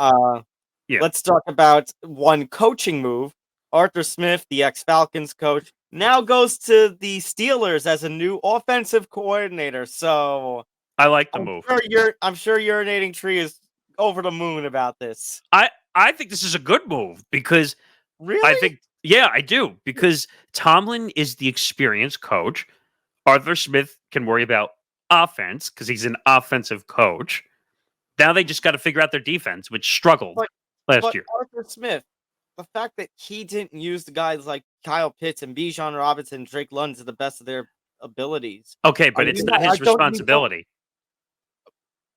S2: let's talk about one coaching move. Arthur Smith, the ex-Falcons coach, now goes to the Steelers as a new offensive coordinator. So
S1: I like the move.
S2: I'm sure Urinating Tree is over the moon about this.
S1: I think this is a good move because
S2: really?
S1: I do, because Tomlin is the experienced coach. Arthur Smith can worry about offense because he's an offensive coach. Now they just got to figure out their defense, which struggled last year.
S2: Arthur Smith, the fact that he didn't use the guys like Kyle Pitts and Bijan Robinson, Drake London to the best of their abilities.
S1: Okay, but it's not his responsibility.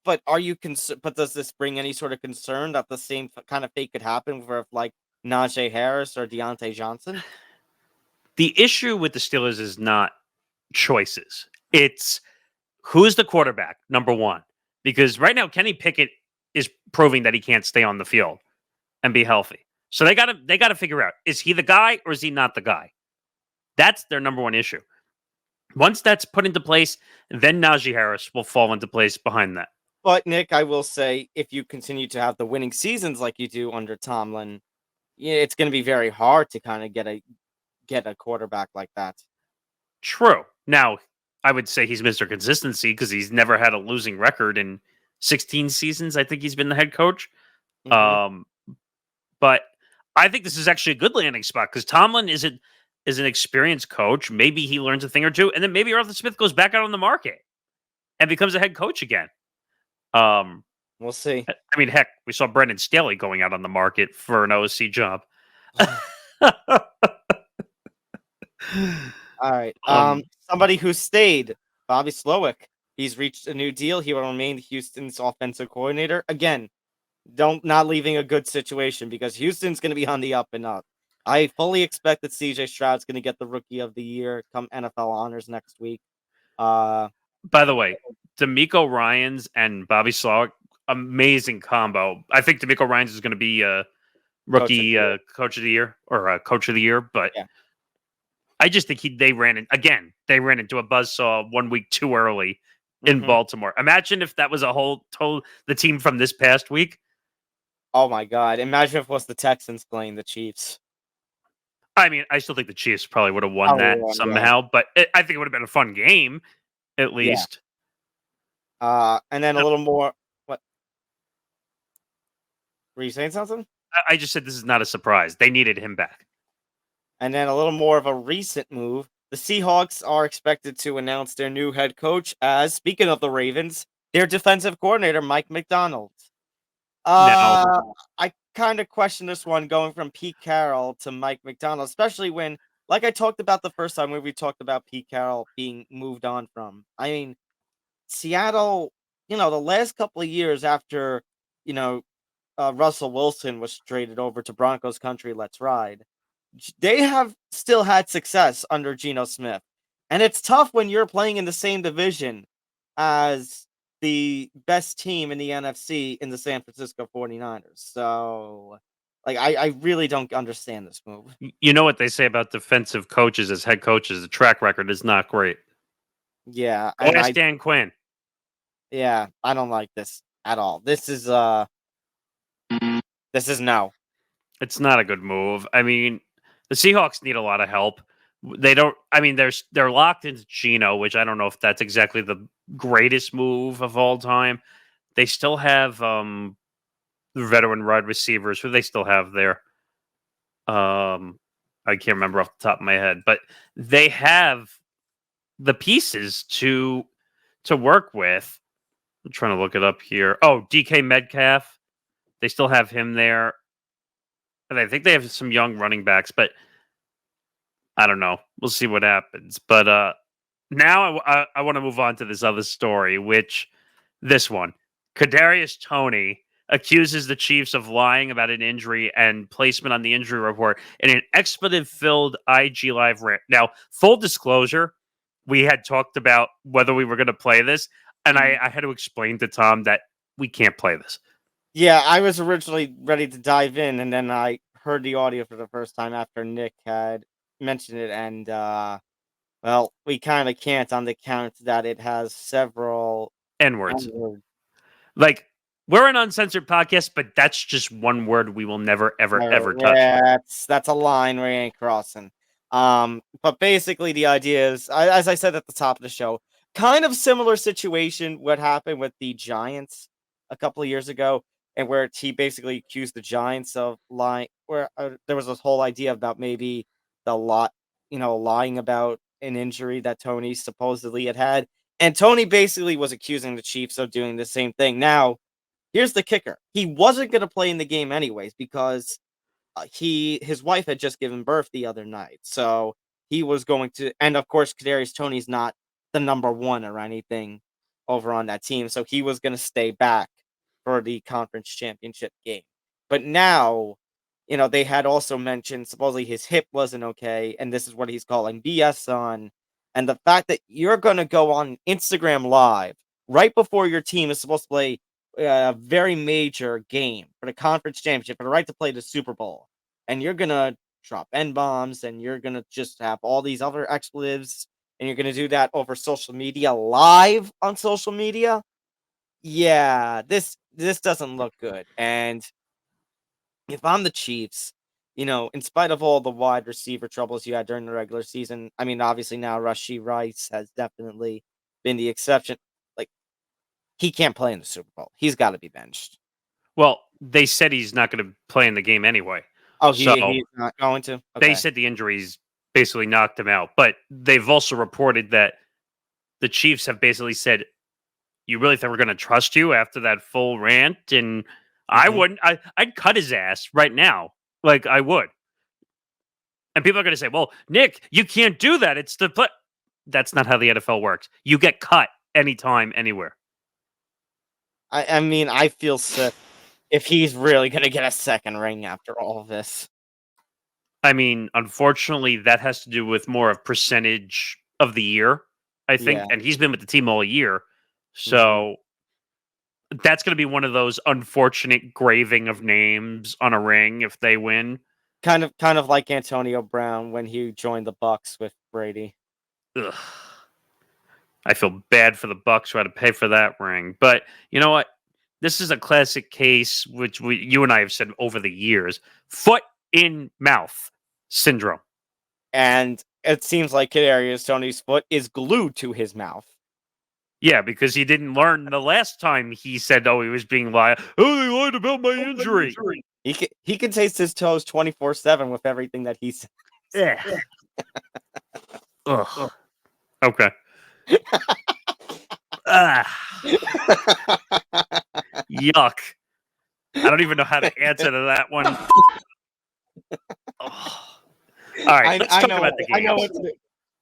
S2: But are you But does this bring any sort of concern that the same kind of fate could happen for like Najee Harris or Deontay Johnson?
S1: The issue with the Steelers is not choices. It's who's the quarterback, number one. Because right now, Kenny Pickett is proving that he can't stay on the field and be healthy. So they gotta figure out, is he the guy or is he not the guy? That's their number one issue. Once that's put into place, then Najee Harris will fall into place behind that.
S2: But Nick, I will say, if you continue to have the winning seasons like you do under Tomlin, it's going to be very hard to kind of get a quarterback like that.
S1: True. Now, I would say he's Mr. Consistency because he's never had a losing record in 16 seasons. I think he's been the head coach.
S2: Mm-hmm.
S1: But I think this is actually a good landing spot because Tomlin is an experienced coach. Maybe he learns a thing or two, and then maybe Arthur Smith goes back out on the market and becomes a head coach again.
S2: We'll see.
S1: I mean, heck, we saw Brendan Staley going out on the market for an OC job.
S2: All right. Somebody who stayed, Bobby Slowick. He's reached a new deal. He will remain Houston's offensive coordinator. Again, not leaving a good situation because Houston's going to be on the up and up. I fully expect that CJ Stroud's going to get the Rookie of the Year come NFL honors next week.
S1: By the way, DeMeco Ryans and Bobby Slowick, amazing combo. I think DeMeco Ryans is going to be a rookie coach of the year or coach of the year, but yeah. I just think they ran into a buzzsaw 1 week too early in Baltimore. Imagine if that was the team from this past week.
S2: Oh my God. Imagine if it was the Texans playing the Chiefs.
S1: I mean, I still think the Chiefs probably would have won that somehow, but I think it would have been a fun game, at least.
S2: Yeah. And then a little more. What? Were you saying something?
S1: I just said this is not a surprise. They needed him back.
S2: And then a little more of a recent move. The Seahawks are expected to announce their new head coach as, speaking of the Ravens, their defensive coordinator, Mike McDonald. I kind of question this one going from Pete Carroll to Mike McDonald, especially when, like I talked about the first time when we talked about Pete Carroll being moved on from. I mean, Seattle, the last couple of years after, Russell Wilson was traded over to Broncos country, let's ride. They have still had success under Geno Smith. And it's tough when you're playing in the same division as the best team in the NFC in the San Francisco 49ers. So, I really don't understand this move.
S1: You know what they say about defensive coaches as head coaches? The track record is not great.
S2: Yeah.
S1: Ask Dan Quinn.
S2: Yeah, I don't like this at all. This is no.
S1: It's not a good move. I mean, the Seahawks need a lot of help. They don't. I mean, they're locked into Geno, which I don't know if that's exactly the greatest move of all time. They still have the veteran wide receivers who they still have there. I can't remember off the top of my head, but they have the pieces to work with. I'm trying to look it up here. Oh, DK Metcalf. They still have him there. And I think they have some young running backs, but I don't know. We'll see what happens. But now I want to move on to this other story, this one. Kadarius Toney accuses the Chiefs of lying about an injury and placement on the injury report in an expletive-filled IG Live rant. Now, full disclosure, we had talked about whether we were going to play this, and I had to explain to Tom that we can't play this.
S2: Yeah, I was originally ready to dive in, and then I heard the audio for the first time after Nick had mentioned it, and we kind of can't on the count that it has several
S1: N-words. Like, we're an uncensored podcast, but that's just one word we will never, ever touch.
S2: Yeah, that's a line we ain't crossing. But basically the idea is, as I said at the top of the show, kind of similar situation what happened with the Giants a couple of years ago, and where he basically accused the Giants of lying, where there was this whole idea about maybe lying about an injury that Toney supposedly had. And Toney basically was accusing the Chiefs of doing the same thing. Now, here's the kicker. He wasn't going to play in the game anyways because his wife had just given birth the other night, so he was going to, and of course, Kadarius Toney's not the number one or anything over on that team, so he was going to stay back for the conference championship game. But now, they had also mentioned supposedly his hip wasn't okay, and this is what he's calling BS on. And the fact that you're going to go on Instagram Live right before your team is supposed to play a very major game for the conference championship, for the right to play the Super Bowl, and you're going to drop N-bombs, and you're going to just have all these other expletives, and you're going to do that over social media, live on social media. Yeah, this doesn't look good. And if I'm the Chiefs, in spite of all the wide receiver troubles you had during the regular season, I mean, obviously now Rashee Rice has definitely been the exception. Like, he can't play in the Super Bowl. He's got to be benched.
S1: Well, they said he's not going to play in the game anyway.
S2: Oh,
S1: So
S2: he's not going to?
S1: they
S2: Okay.
S1: said the injuries basically knocked him out. But they've also reported that the Chiefs have basically said, you really think we're going to trust you after that full rant? And I
S2: Mhm.
S1: wouldn't. I'd cut his ass right now. Like, I would. And people are going to say, well, Nick, you can't do that. It's the play. That's not how the NFL works. You get cut anytime, anywhere.
S2: I mean, I feel sick if he's really going to get a second ring after all of this.
S1: I mean, unfortunately, that has to do with more of percentage of the year, I think.
S2: Yeah.
S1: And he's been with the team all year.
S2: Mhm.
S1: So that's going to be one of those unfortunate graving of names on a ring if they win.
S2: Kind of like Antonio Brown when he joined the Bucks with Brady.
S1: Ugh. I feel bad for the Bucks who had to pay for that ring. But you know what? This is a classic case, which you and I have said over the years: foot in mouth syndrome.
S2: And it seems like Kadarius Toney's foot is glued to his mouth.
S1: Yeah, because he didn't learn the last time he said, "Oh, he was being lied. Oh, he lied about my injury."
S2: He can taste his toes 24/7 with everything that he says.
S1: Yeah. Ugh. Okay. Yuck. I don't even know how to answer to that one. Oh. All right, let's talk about the game.
S2: I know what to do.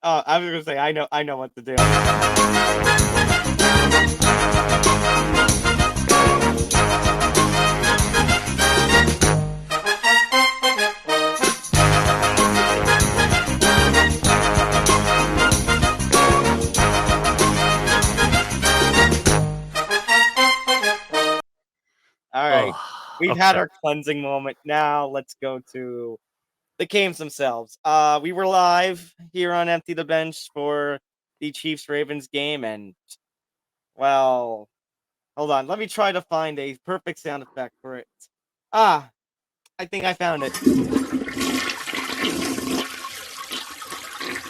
S2: I was gonna say I know what to do. All right. We've had our cleansing moment. Now let's go to the games themselves. We were live here on Empty the Bench for the Chiefs-Ravens game, and, well, hold on. Let me try to find a perfect sound effect for it. I think I found it.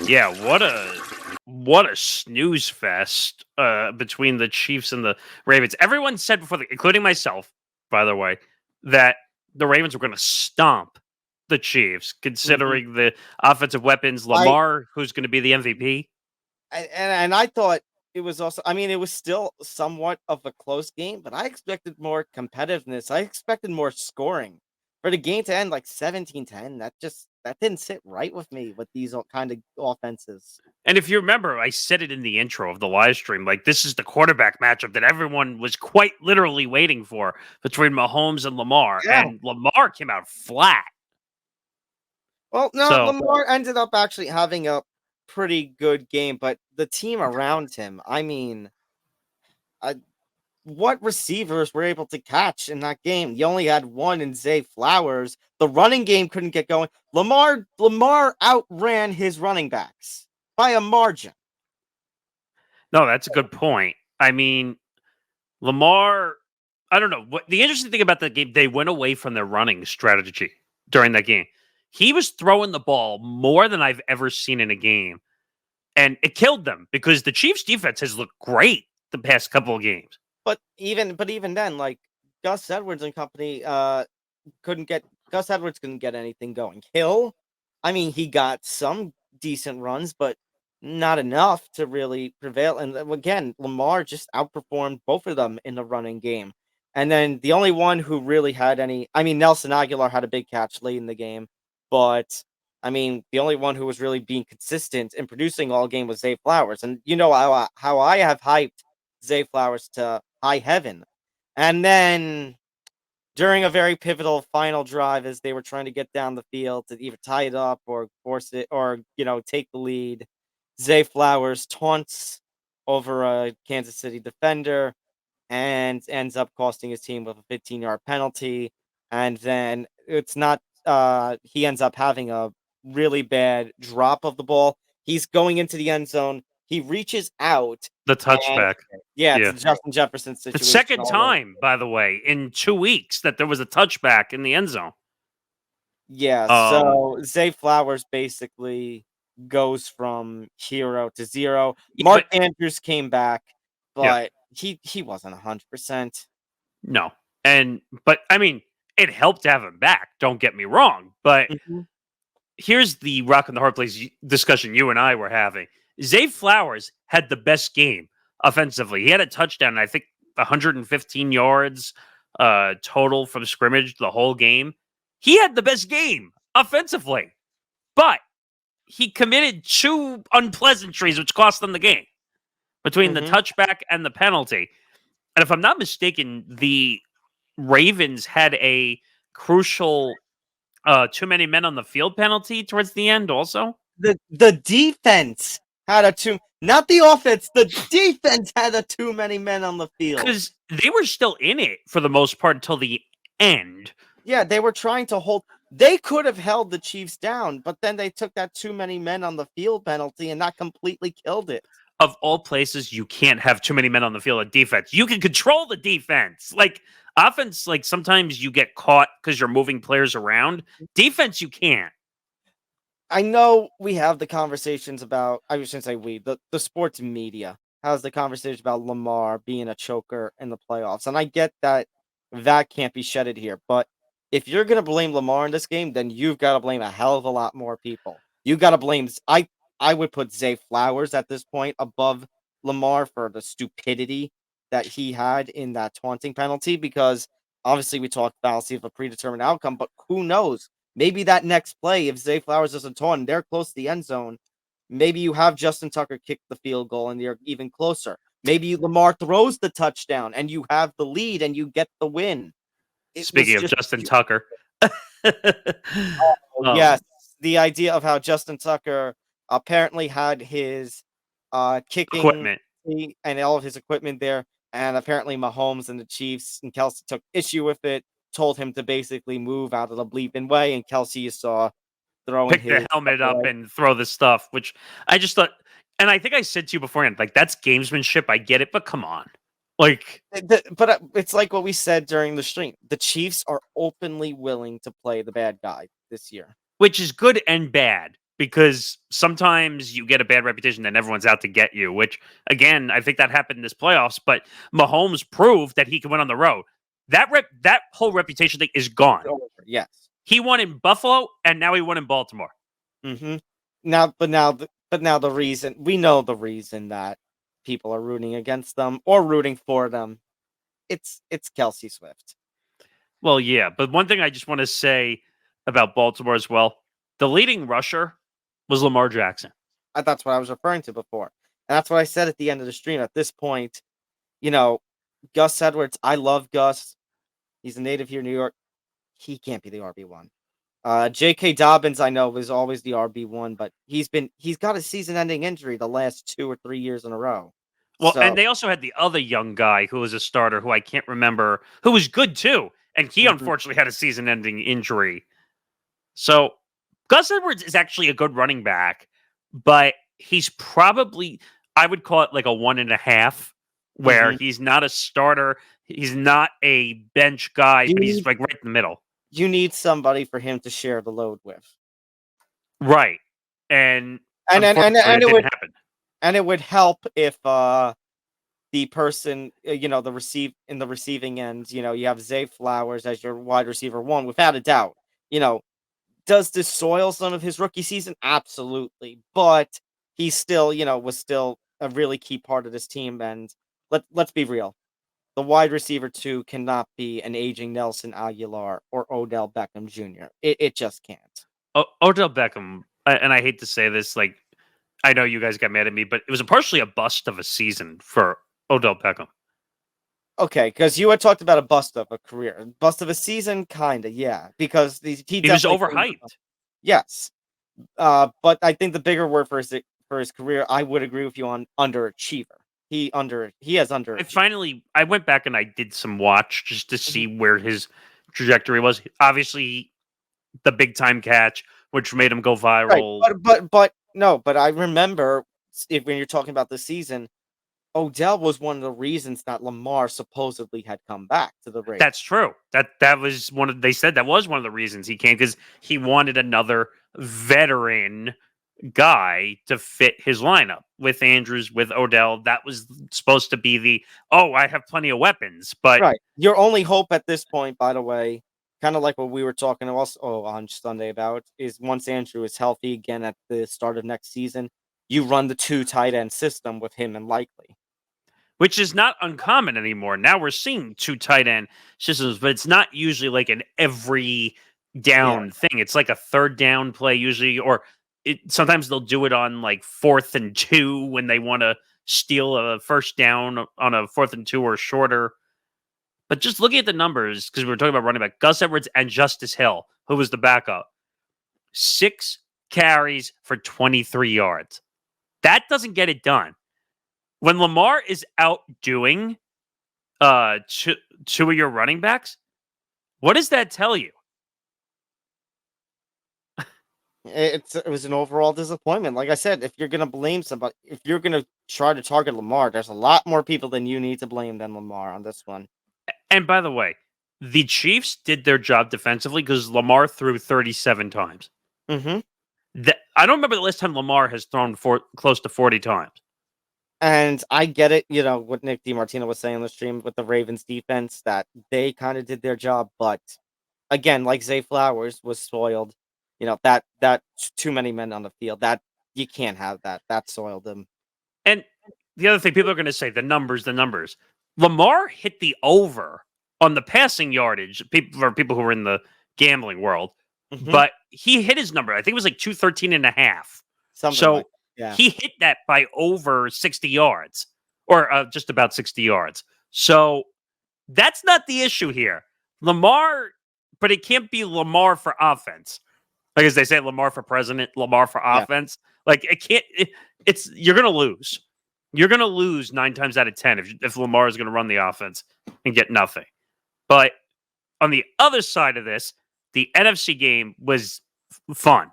S1: Yeah, what a snooze fest between the Chiefs and the Ravens. Everyone said before, including myself, by the way, that the Ravens were going to stomp the Chiefs, considering the offensive weapons. Lamar, who's going to be the MVP.
S2: And I thought it was also, I mean, it was still somewhat of a close game, but I expected more competitiveness. I expected more scoring. For the game to end like 17-10, that didn't sit right with me with these kind of offenses.
S1: And if you remember, I said it in the intro of the live stream, like, this is the quarterback matchup that everyone was quite literally waiting for between Mahomes and Lamar.
S2: Yeah.
S1: And Lamar came out flat.
S2: Well, no, Lamar ended up actually having a pretty good game, but the team around him, I mean, what receivers were able to catch in that game? You only had one in Zay Flowers. The running game couldn't get going. Lamar outran his running backs by a margin.
S1: No, that's a good point. I mean, Lamar, I don't know. What the interesting thing about the game, they went away from their running strategy during that game. He was throwing the ball more than I've ever seen in a game. And it killed them because the Chiefs defense has looked great the past couple of games.
S2: But even then, like, Gus Edwards and company couldn't get anything going. Hill, I mean, he got some decent runs, but not enough to really prevail. And again, Lamar just outperformed both of them in the running game. And then the only one who really had any, I mean, Nelson Aguilar had a big catch late in the game, but I mean, the only one who was really being consistent and producing all game was Zay Flowers. And you know how I have hyped Zay Flowers to high heaven. And then during a very pivotal final drive, as they were trying to get down the field to either tie it up or force it or, take the lead, Zay Flowers taunts over a Kansas City defender and ends up costing his team with a 15-yard penalty. And then it's not he ends up having a really bad drop of the ball. He's going into the end zone. He reaches out
S1: The
S2: and
S1: touchback.
S2: yeah, it's
S1: Yeah.
S2: a Justin Jefferson
S1: The
S2: situation.
S1: second time, by the way, in 2 weeks that there was a touchback in the end zone.
S2: Yeah,
S1: Um,
S2: so Zay Flowers basically goes from hero to zero.
S1: yeah,
S2: Mark
S1: but
S2: Andrews came back,
S1: yeah,
S2: but he wasn't 100%.
S1: no. But I mean, it helped to have him back, don't get me wrong. But
S2: Mhm.
S1: here's the rock and the hard place discussion you and I were having. Zay Flowers had the best game offensively. He had a touchdown, I think 115 yards total from scrimmage the whole game. He had the best game offensively, but he committed two unpleasantries, which cost them the game between the
S2: Mhm.
S1: touchback and the penalty. And if I'm not mistaken, the Ravens had a crucial too many men on the field penalty towards the end also.
S2: The defense had a too not the offense, the defense had a too many men on the field.
S1: Because they were still in it for the most part until the end.
S2: Yeah, they were trying to hold they could have held the Chiefs down, but then they took that too many men on the field penalty and that completely killed it.
S1: Of all places, you can't have too many men on the field at defense. You can control the defense. Like offense, like sometimes you get caught because you're moving players around. Defense, you can't.
S2: I know we have the conversations about I shouldn't say we, the sports media has the conversation about Lamar being a choker in the playoffs. And I get that that can't be shedded here. But if you're gonna blame Lamar in this game, then you've got to blame a hell of a lot more people. You gotta blame I would put Zay Flowers at this point above Lamar for the stupidity that he had in that taunting penalty because obviously we talked fallacy of a predetermined outcome, but who knows? Maybe that next play, if Zay Flowers doesn't taunt and they're close to the end zone, maybe you have Justin Tucker kick the field goal and you're even closer. Maybe Lamar throws the touchdown and you have the lead and you get the win. It was
S1: Speaking of
S2: just
S1: Justin Tucker,
S2: yes,
S1: um,
S2: the idea of how Justin Tucker apparently had his kicking
S1: equipment.
S2: and all of his equipment there, and apparently Mahomes and the Chiefs and Kelce took issue with it, told him to basically move out of the bleeping way, and Kelce you saw throwing
S1: Pick the
S2: his stuff
S1: helmet up
S2: away.
S1: and throw the stuff, which I just thought, and I think I said to you beforehand, like that's gamesmanship. I get it, but come on, like
S2: But it's like what we said during the stream. The Chiefs are openly willing to play the bad guy this year.
S1: which is good and bad because sometimes you get a bad reputation and everyone's out to get you. Which again, I think that happened in this playoffs. But Mahomes proved that he can win on the road. That whole reputation thing is gone.
S2: Yes.
S1: He won in Buffalo, and now he won in Baltimore.
S2: Mm-hmm. Now the reason we know the reason that people are rooting against them or rooting for them. It's Kelsey Swift.
S1: Well, yeah, but one thing I just want to say about Baltimore as well: the leading rusher was Lamar Jackson.
S2: That's what I was referring to before, and that's what I said at the end of the stream. At this point, you know, Gus Edwards. I love Gus. He's a native here in New York. He can't be the RB1. J.K. Dobbins, I know, was always the RB1, but he's got a season-ending injury the last 2 or 3 years in a row.
S1: Well, and
S2: So,
S1: they also had the other young guy who was a starter who I can't remember, who was good too, and he
S2: mhm.
S1: unfortunately had a season-ending injury. So Gus Edwards is actually a good running back, but he's probably I would call it like a 1.5, where
S2: Mhm.
S1: he's not a starter, he's not a bench guy,
S2: You
S1: but he's
S2: need
S1: like right in the middle.
S2: you need somebody for him to share the load with.
S1: Right. And
S2: And
S1: unfortunately that didn't happen.
S2: it would help if the person in the receiving end, you have Zay Flowers as your wide receiver one without a doubt. You know, does this soil some of his rookie season? Absolutely. But he still, was still a really key part of this team and let's be real. the wide receiver 2 cannot be an aging Nelson Aguilar or Odell Beckham Jr. It just can't.
S1: Odell Beckham, and I hate to say this, like, I know you guys got mad at me, but it was partially a bust of a season for Odell Beckham.
S2: Okay, because you had talked about a bust of a career. Bust of a season, kinda, yeah. Because he
S1: He was
S2: definitely
S1: overhyped.
S2: yes. But I think the bigger word for his career, I would agree with you on underachiever. He has underachieved.
S1: I went back and I did some watch just to
S2: Mhm.
S1: see where his trajectory was. Obviously, the big time catch, which made him go
S2: Right,
S1: viral.
S2: but no, but I remember if when you're talking about the season, Odell was one of the reasons that Lamar supposedly had come back to the Ravens.
S1: That's true. That was one of they said that was one of the reasons he came because he wanted another veteran guy to fit his lineup with Andrews, with Odell. That was supposed to be I have plenty of weapons, but
S2: Right. Your only hope at this point, by the way, kind of like what we were talking also on Sunday about, is once Andrew is healthy again at the start of next season, you run the 2 tight end system with him and Likely.
S1: which is not uncommon anymore. Now we're seeing two tight end systems, but it's not usually like an every
S2: Yeah.
S1: down thing. It's like a third down play usually, or sometimes they'll do it on like 4th and 2 when they want to steal a first down on a 4th and 2 or shorter. But just looking at the numbers, because we were talking about running back, Gus Edwards and Justice Hill, who was the backup, 6 carries for 23 yards. That doesn't get it done. When Lamar is outdoing two of your running backs, what does that tell you?
S2: It was an overall disappointment. Like I said, if you're gonna blame somebody, if you're gonna try to target Lamar, there's a lot more people than you need to blame than Lamar on this one.
S1: And by the way, the Chiefs did their job defensively because Lamar threw 37 times.
S2: Mm-hmm.
S1: I don't remember the last time Lamar has thrown close to 40 times.
S2: And I get it, what Nick DiMartino was saying on the stream with the Ravens defense, that they kind of did their job, but again, like Zay Flowers was spoiled. That too many men on the field. That you can't have that. That soiled them.
S1: And the other thing people are going to say, the numbers. Lamar hit the over on the passing yardage for people who are in the gambling world,
S2: Mhm.
S1: but he hit his number. I think it was like 213 and a half.
S2: Something
S1: So
S2: like yeah.
S1: he hit that by over 60 yards or just about 60 yards. So that's not the issue here. Lamar, but it can't be Lamar for offense. Like as they say, Lamar for president, Lamar for
S2: Yeah.
S1: offense. Like it can't. You're gonna lose. You're gonna lose 9 times out of 10 if Lamar is gonna run the offense and get nothing. But on the other side of this, the NFC game was fun.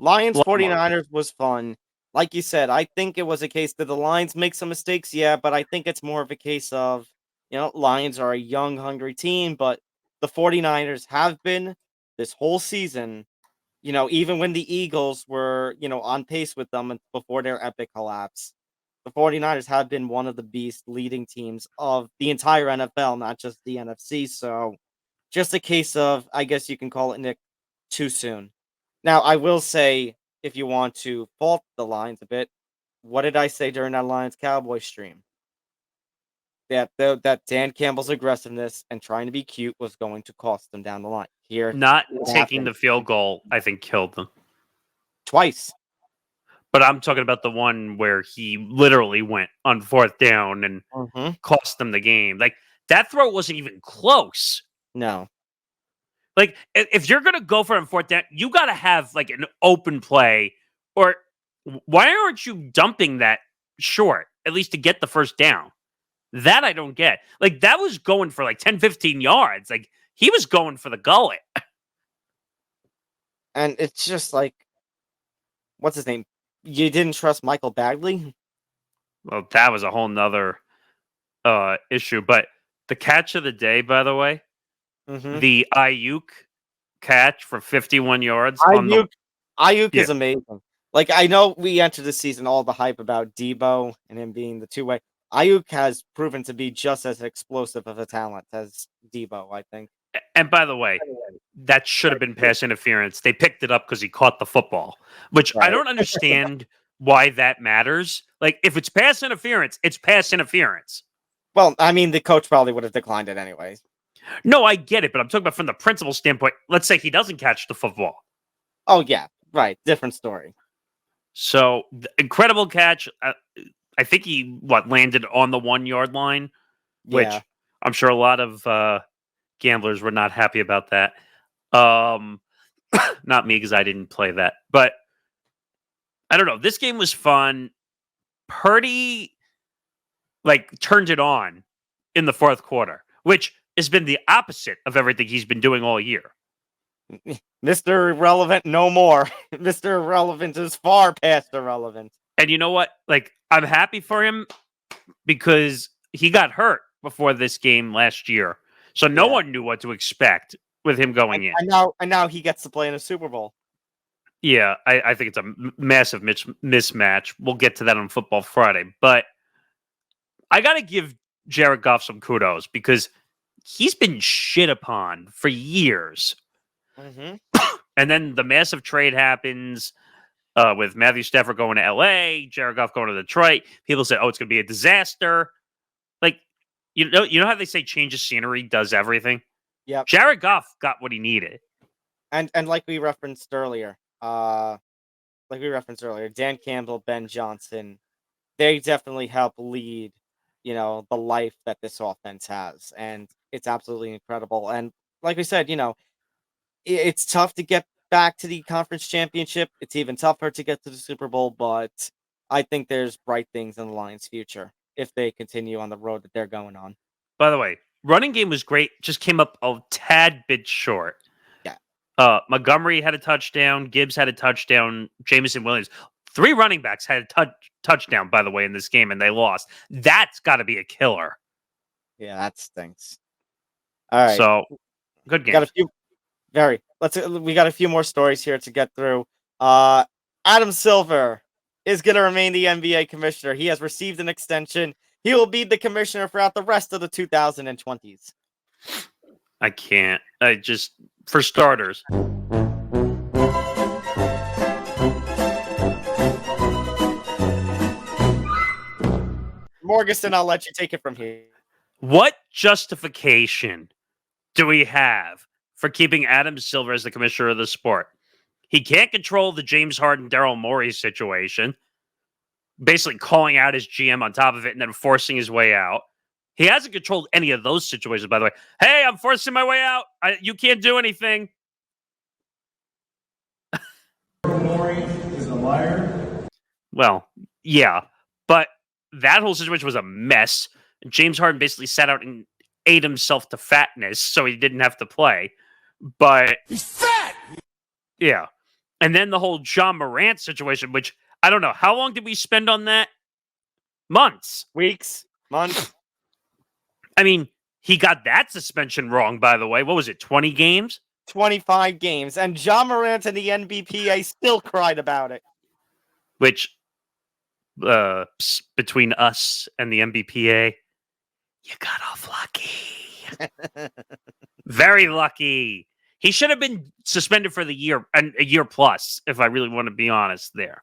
S2: Lions
S1: A lot more.
S2: 49ers was fun. Like you said, I think it was a case that the Lions make some mistakes, yeah, but I think it's more of a case of, Lions are a young, hungry team, but the 49ers have been this whole season, even when the Eagles were, on pace with them before their epic collapse. The 49ers have been one of the beast leading teams of the entire NFL, not just the NFC. So just a case of, I guess you can call it, Nick, too soon. Now, I will say, if you want to fault the Lions a bit, what did I say during that Lions Cowboys stream? That Dan Campbell's aggressiveness and trying to be cute was going to cost them down the line. Here,
S1: Not
S2: it
S1: taking
S2: happened
S1: the field goal, I think, killed them.
S2: twice.
S1: But I'm talking about the one where he literally went on 4th down and
S2: Mhm.
S1: cost them the game. Like that throw wasn't even close.
S2: No.
S1: Like if you're gonna go for it on 4th down, you got to have like an open play. Or why aren't you dumping that short at least to get the first down? That I don't get. Like that was going for like 10, 15 yards. Like he was going for the gullet.
S2: And it's just like, what's his name? You didn't trust Michael Bagley?
S1: Well, that was a whole nother issue. But the catch of the day, by the way,
S2: Mhm.
S1: the Ayuk catch for 51 yards on the
S2: Ayuk
S1: yeah.
S2: is amazing. Like, I know we entered the season all the hype about Debo and him being the two-way. Ayuk has proven to be just as explosive of a talent as Debo, I think.
S1: And by the way, that should have been pass interference. They picked it up because he caught the football, which I
S2: Right.
S1: don't understand why that matters. Like, if it's pass interference, it's pass interference.
S2: Well, I mean, the coach probably would have declined it anyways.
S1: No, I get it, but I'm talking about from the principal standpoint. Let's say he doesn't catch the football.
S2: Oh yeah, right. Different story.
S1: So incredible catch. I think he landed on the 1 yard line, which
S2: Yeah.
S1: I'm sure a lot of gamblers were not happy about that. Not me because I didn't play that, but I don't know. This game was fun. Purdy turned it on in the fourth quarter, which has been the opposite of everything he's been doing all year.
S2: Mr. Irrelevant, no more. Mr. Irrelevant is far past irrelevant.
S1: And you know what? I'm happy for him because he got hurt before this game last year. So no one knew what to expect with him going in.
S2: And now he gets to play in a Super Bowl.
S1: Yeah, I think it's a massive mismatch. We'll get to that on Football Friday. But I got to give Jared Goff some kudos because he's been shit upon for years.
S2: Mm-hmm.
S1: And then the massive trade happens with Matthew Stafford going to L.A., Jared Goff going to Detroit. People say, oh, it's going to be a disaster. You know how they say change of scenery does everything?
S2: Yeah.
S1: Jared Goff got what he needed.
S2: And like we referenced earlier, Dan Campbell, Ben Johnson, they definitely help lead, the life that this offense has. And it's absolutely incredible. And like we said, it's tough to get back to the conference championship. It's even tougher to get to the Super Bowl, but I think there's bright things in the Lions' future if they continue on the road that they're going on.
S1: By the way, running game was great. Just came up a tad bit short.
S2: Yeah.
S1: Montgomery had a touchdown. Gibbs had a touchdown. Jameson Williams. 3 running backs had a touchdown, by the way, in this game, and they lost. That's got to be a killer.
S2: Yeah, that stinks. All right.
S1: So, good game.
S2: We got a few more stories here to get through. Adam Silver is going to remain the NBA commissioner. He has received an extension. He will be the commissioner throughout the rest of the 2020s.
S1: I can't. For starters.
S2: Morgasen, I'll let you take it from here.
S1: What justification do we have for keeping Adam Silver as the commissioner of the sport? He can't control the James Harden, Daryl Morey situation, basically calling out his GM on top of it and then forcing his way out. He hasn't controlled any of those situations, by the way. Hey, I'm forcing my way out. You can't do anything.
S3: Morey is a liar.
S1: Well, yeah, but that whole situation was a mess. James Harden basically sat out and ate himself to fatness, so he didn't have to play. But
S3: he's fat.
S1: Yeah, and then the whole John Morant situation, which I don't know, how long did we spend on that? Months,
S2: weeks, months.
S1: I mean, he got that suspension wrong, by the way. What was it, 20 games?
S2: 25 games. And John Morant and the NBPA still cried about it.
S1: Which, between us and the NBPA, you got off lucky. Very lucky. He should have been suspended for the year, and a year plus, if I really want to be honest there.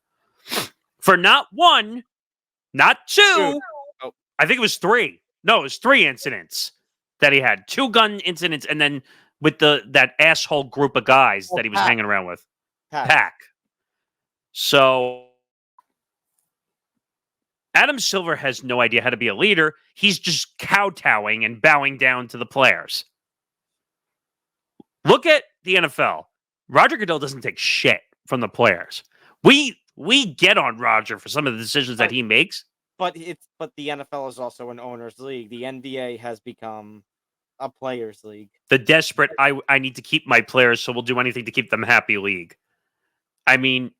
S1: For not 1, not 2.
S2: Oh.
S1: I think it was 3. No, it was 3 incidents that he had. 2 gun incidents, and then with that asshole group of guys that he was hanging around with. Pack. So Adam Silver has no idea how to be a leader. He's just kowtowing and bowing down to the players. Look at the NFL. Roger Goodell doesn't take shit from the players. We get on Roger for some of the decisions that he makes.
S2: But the NFL is also an owners' league. The NBA has become a players' league.
S1: The desperate, I need to keep my players, so we'll do anything to keep them happy league. I mean,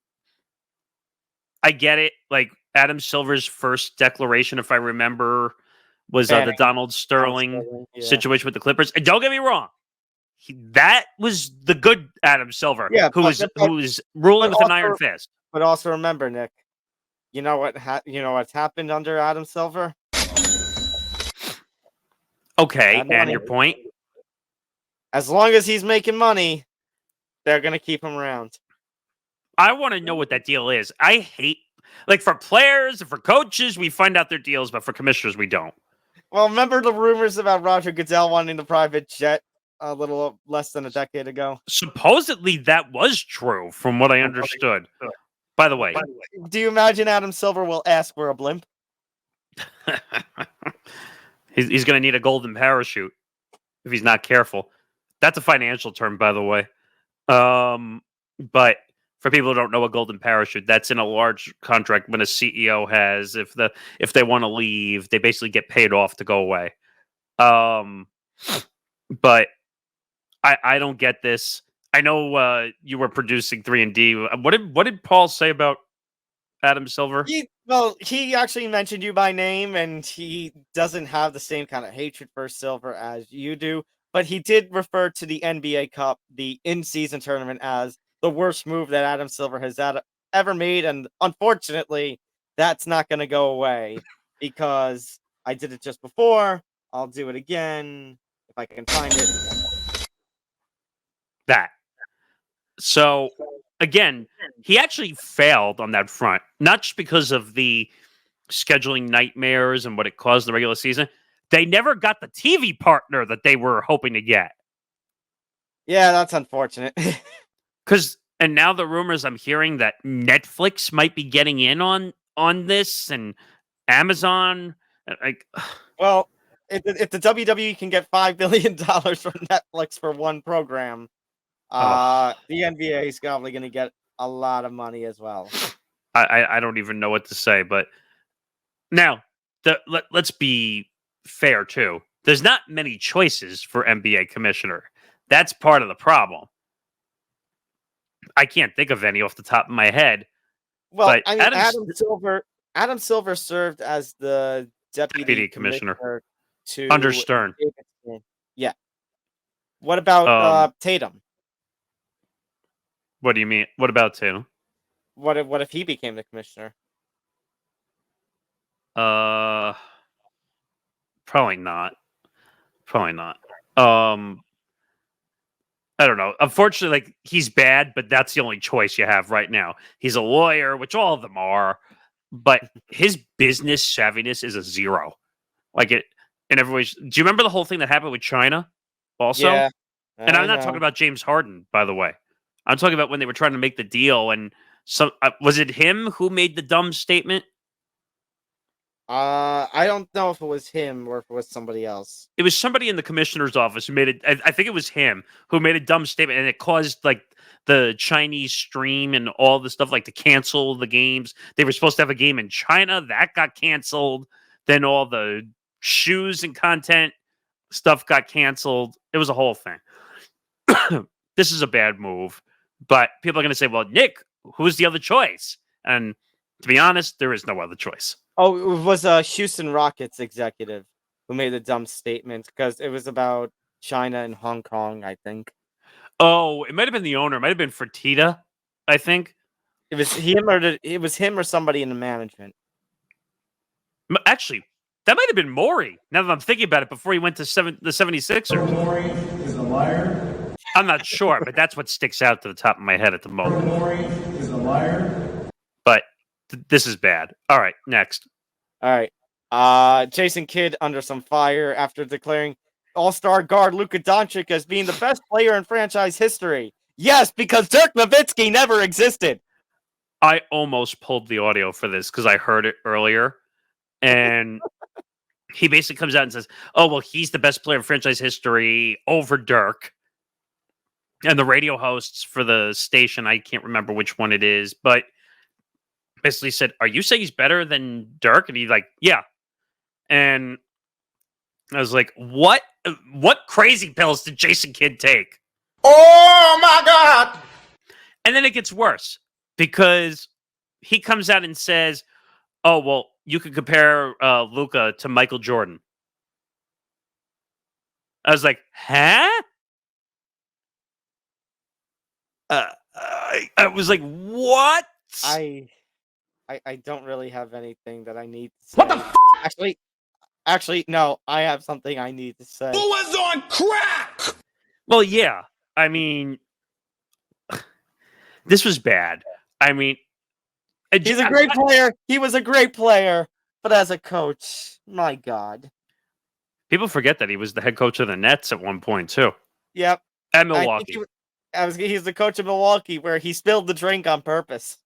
S1: I get it. Like, Adam Silver's first declaration, if I remember, was the Donald Sterling situation with the Clippers. And don't get me wrong. That was the good Adam Silver, who was ruling with an iron fist.
S2: But also remember, Nick, you know what's happened under Adam Silver?
S1: Okay, and your point?
S2: As long as he's making money, they're going to keep him around.
S1: I want to know what that deal is. I hate, for players and for coaches, we find out their deals, but for commissioners, we don't.
S2: Well, remember the rumors about Roger Goodell wanting the private jet a little less than a decade ago?
S1: Supposedly that was true, from what I understood. By the way,
S2: Do you imagine Adam Silver will ask for a blimp?
S1: he's going to need a golden parachute if he's not careful. That's a financial term, by the way. But for people who don't know, a golden parachute, that's in a large contract when a CEO has, if they want to leave, they basically get paid off to go away. But I don't get this. I know you were producing 3&D. What did Paul say about Adam Silver?
S2: He actually mentioned you by name, and he doesn't have the same kind of hatred for Silver as you do. But he did refer to the NBA Cup, the in-season tournament, as the worst move that Adam Silver has ever made. And unfortunately, that's not going to go away because I did it just before. I'll do it again if I can find it.
S1: That. So, again, he actually failed on that front, not just because of the scheduling nightmares and what it caused the regular season. They never got the TV partner that they were hoping to get.
S2: Yeah, that's unfortunate.
S1: And now the rumors I'm hearing that Netflix might be getting in on this, and Amazon.
S2: Well, if the WWE can get $5 billion from Netflix for one program, the NBA is probably going to get a lot of money as well.
S1: I don't even know what to say, but now let's be fair too. There's not many choices for NBA commissioner. That's part of the problem. I can't think of any off the top of my head.
S2: Well,
S1: but
S2: I mean, Adam Silver served as the deputy commissioner
S1: under Stern.
S2: Yeah. What about Tatum?
S1: What do you mean? What about Tatum?
S2: What if he became the commissioner?
S1: Probably not. I don't know. Unfortunately, like, he's bad, but that's the only choice you have right now. He's a lawyer, which all of them are, but his business savviness is a zero. Like, it in every way. Do you remember the whole thing that happened with China? Also,
S2: Yeah,
S1: and I'm not talking about James Harden, by the way. I'm talking about when they were trying to make the deal, and was it him who made the dumb statement?
S2: I don't know if it was him or if it was somebody else.
S1: It was somebody in the commissioner's office who made it. I think it was him who made a dumb statement, and it caused like the Chinese stream and all the stuff, like, to cancel the games. They were supposed to have a game in China that got canceled. Then all the shoes and content stuff got canceled. It was a whole thing. This is a bad move, but people are going to say, "Well, Nick, who's the other choice?" And to be honest, there is no other choice.
S2: Oh, it was a Houston Rockets executive who made a dumb statement because it was about China and Hong Kong, I think.
S1: Oh, it might have been the owner. It might have been Fertitta, I think.
S2: It was him or somebody in the management.
S1: Actually, that might have been Morey. Now that I'm thinking about it, before he went to the 76ers.
S3: Morey is a liar.
S1: I'm not sure, but that's what sticks out to the top of my head at the moment.
S3: Morey is a liar.
S1: But this is bad. All right, next.
S2: All right. Jason Kidd under some fire after declaring all-star guard Luka Doncic as being the best player in franchise history. Yes, because Dirk Nowitzki never existed.
S1: I almost pulled the audio for this because I heard it earlier. And he basically comes out and says, "Oh, well, he's the best player in franchise history over Dirk." And the radio hosts for the station, I can't remember which one it is, but basically said, "Are you saying he's better than Dirk?" And he's like, "Yeah." And I was like, what crazy pills did Jason Kidd take?
S2: Oh my God.
S1: And then it gets worse because he comes out and says, "Oh, well, you could compare Luka to Michael Jordan." I was like, huh? I was like, what?
S2: I don't really have anything that I need to say.
S4: What the f***?
S2: Actually, no, I have something I need to say.
S4: Who was on crack?
S1: Well, yeah. I mean, this was bad. I mean,
S2: he's a great player. He was a great player, but as a coach, my God.
S1: People forget that he was the head coach of the Nets at one point too,
S2: Yep.
S1: and
S2: I think
S1: Milwaukee.
S2: he's the coach of Milwaukee where he spilled the drink on purpose.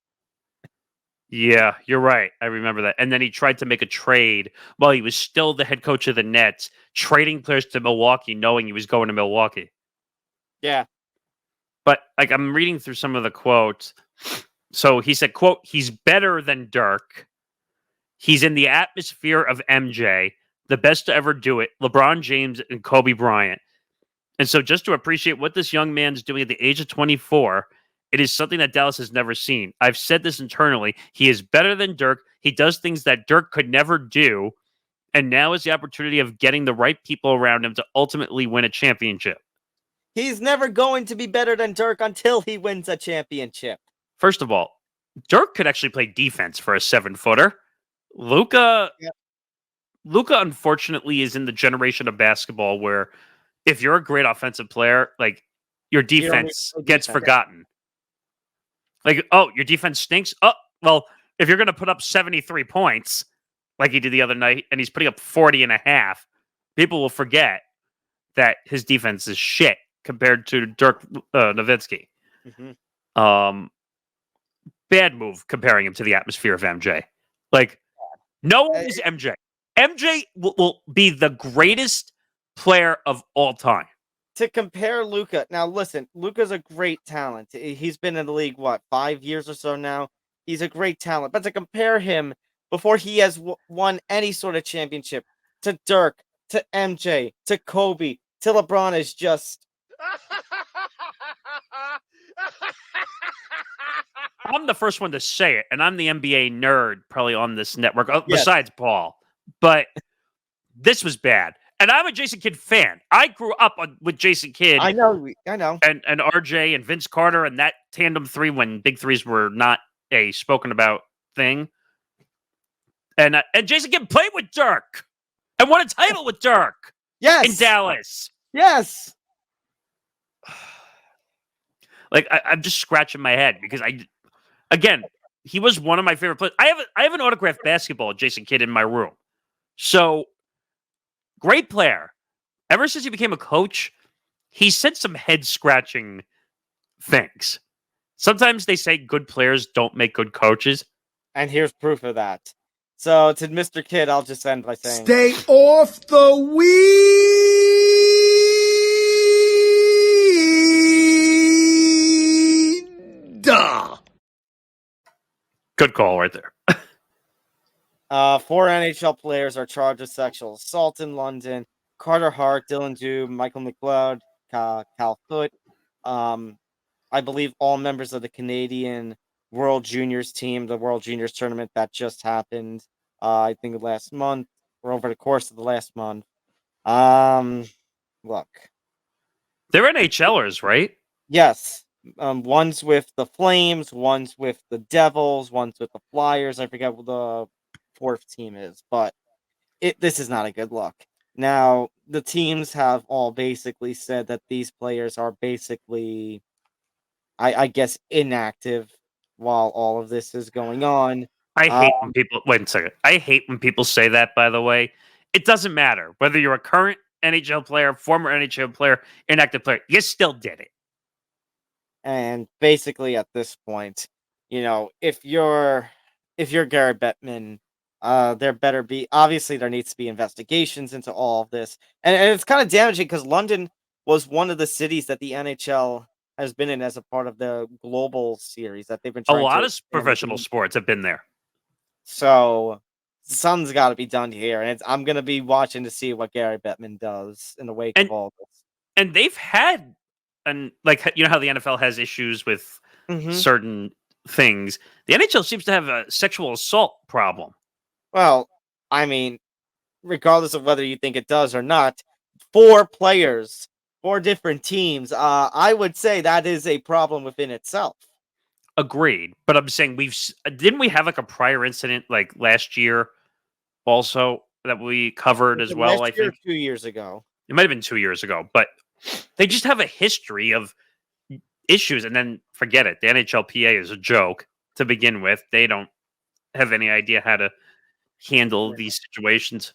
S1: Yeah, you're right. I remember that. And then he tried to make a trade while he was still the head coach of the Nets, trading players to Milwaukee, knowing he was going to Milwaukee.
S2: Yeah.
S1: But like I'm reading through some of the quotes. So he said, quote, he's better than Dirk. He's in the atmosphere of MJ, the best to ever do it, LeBron James and Kobe Bryant. And so just to appreciate what this young man's doing at the age of 24, it is something that Dallas has never seen. I've said this internally. He is better than Dirk. He does things that Dirk could never do. And now is the opportunity of getting the right people around him to ultimately win a championship.
S2: He's never going to be better than Dirk until he wins a championship.
S1: First of all, Dirk could actually play defense for a 7-footer. Luka, unfortunately, is in the generation of basketball where if you're a great offensive player, like your defense gets forgotten. Like, oh, your defense stinks. Oh, well, if you're going to put up 73 points like he did the other night and he's putting up 40 and a half, people will forget that his defense is shit compared to Dirk Nowitzki.
S2: Mm-hmm.
S1: Bad move comparing him to the atmosphere of MJ. Like, no one is MJ. MJ will be the greatest player of all time.
S2: To compare Luka, now listen, Luka's a great talent. He's been in the league, 5 years or so now? He's a great talent. But to compare him before he has won any sort of championship to Dirk, to MJ, to Kobe, to LeBron is just...
S1: I'm the first one to say it, and I'm the NBA nerd probably on this network, besides Paul. But this was bad. And I'm a Jason Kidd fan. I grew up with Jason Kidd.
S2: I know.
S1: And RJ and Vince Carter and that tandem three when big threes were not a spoken about thing. And Jason Kidd played with Dirk and won a title with Dirk.
S2: Yes.
S1: In Dallas.
S2: Yes.
S1: Like I'm just scratching my head because he was one of my favorite players. I have an autographed basketball of Jason Kidd in my room. So great player. Ever since he became a coach, he said some head-scratching things. Sometimes they say good players don't make good coaches.
S2: And here's proof of that. So to Mr. Kidd, I'll just end by saying...
S4: Stay off the weed!
S1: Good call right there.
S2: 4 NHL players are charged with sexual assault in London. Carter Hart, Dylan Dube, Michael McLeod, Cal Foote. I believe all members of the Canadian World Juniors team, the World Juniors tournament that just happened, I think last month, or over the course of the last month. Look.
S1: They're NHLers, right?
S2: Yes. One's with the Flames, one's with the Devils, one's with the Flyers. I forget what the 4th team is, but this is not a good look. Now, the teams have all basically said that these players are basically, I guess, inactive while all of this is going on.
S1: I hate when people... Wait a second. I hate when people say that, by the way. It doesn't matter whether you're a current NHL player, former NHL player, inactive player. You still did it.
S2: And basically at this point, if you're Gary Bettman, there needs to be investigations into all of this. And it's kind of damaging because London was one of the cities that the NHL has been in as a part of the global series that they've been trying to...
S1: A lot of professional sports have been there.
S2: So something's got to be done here. And I'm going to be watching to see what Gary Bettman does in the wake of all this.
S1: And they've had, and like, how the NFL has issues with certain things. The NHL seems to have a sexual assault problem.
S2: Well, I mean, regardless of whether you think it does or not, 4 players, 4 different teams, I would say that is a problem within itself.
S1: Agreed. But I'm saying didn't we have like a prior incident like last year also that we covered as well, I think?
S2: 2 years ago.
S1: It might have been 2 years ago, but they just have a history of issues, and then forget it. The NHLPA is a joke to begin with. They don't have any idea how to handle these situations.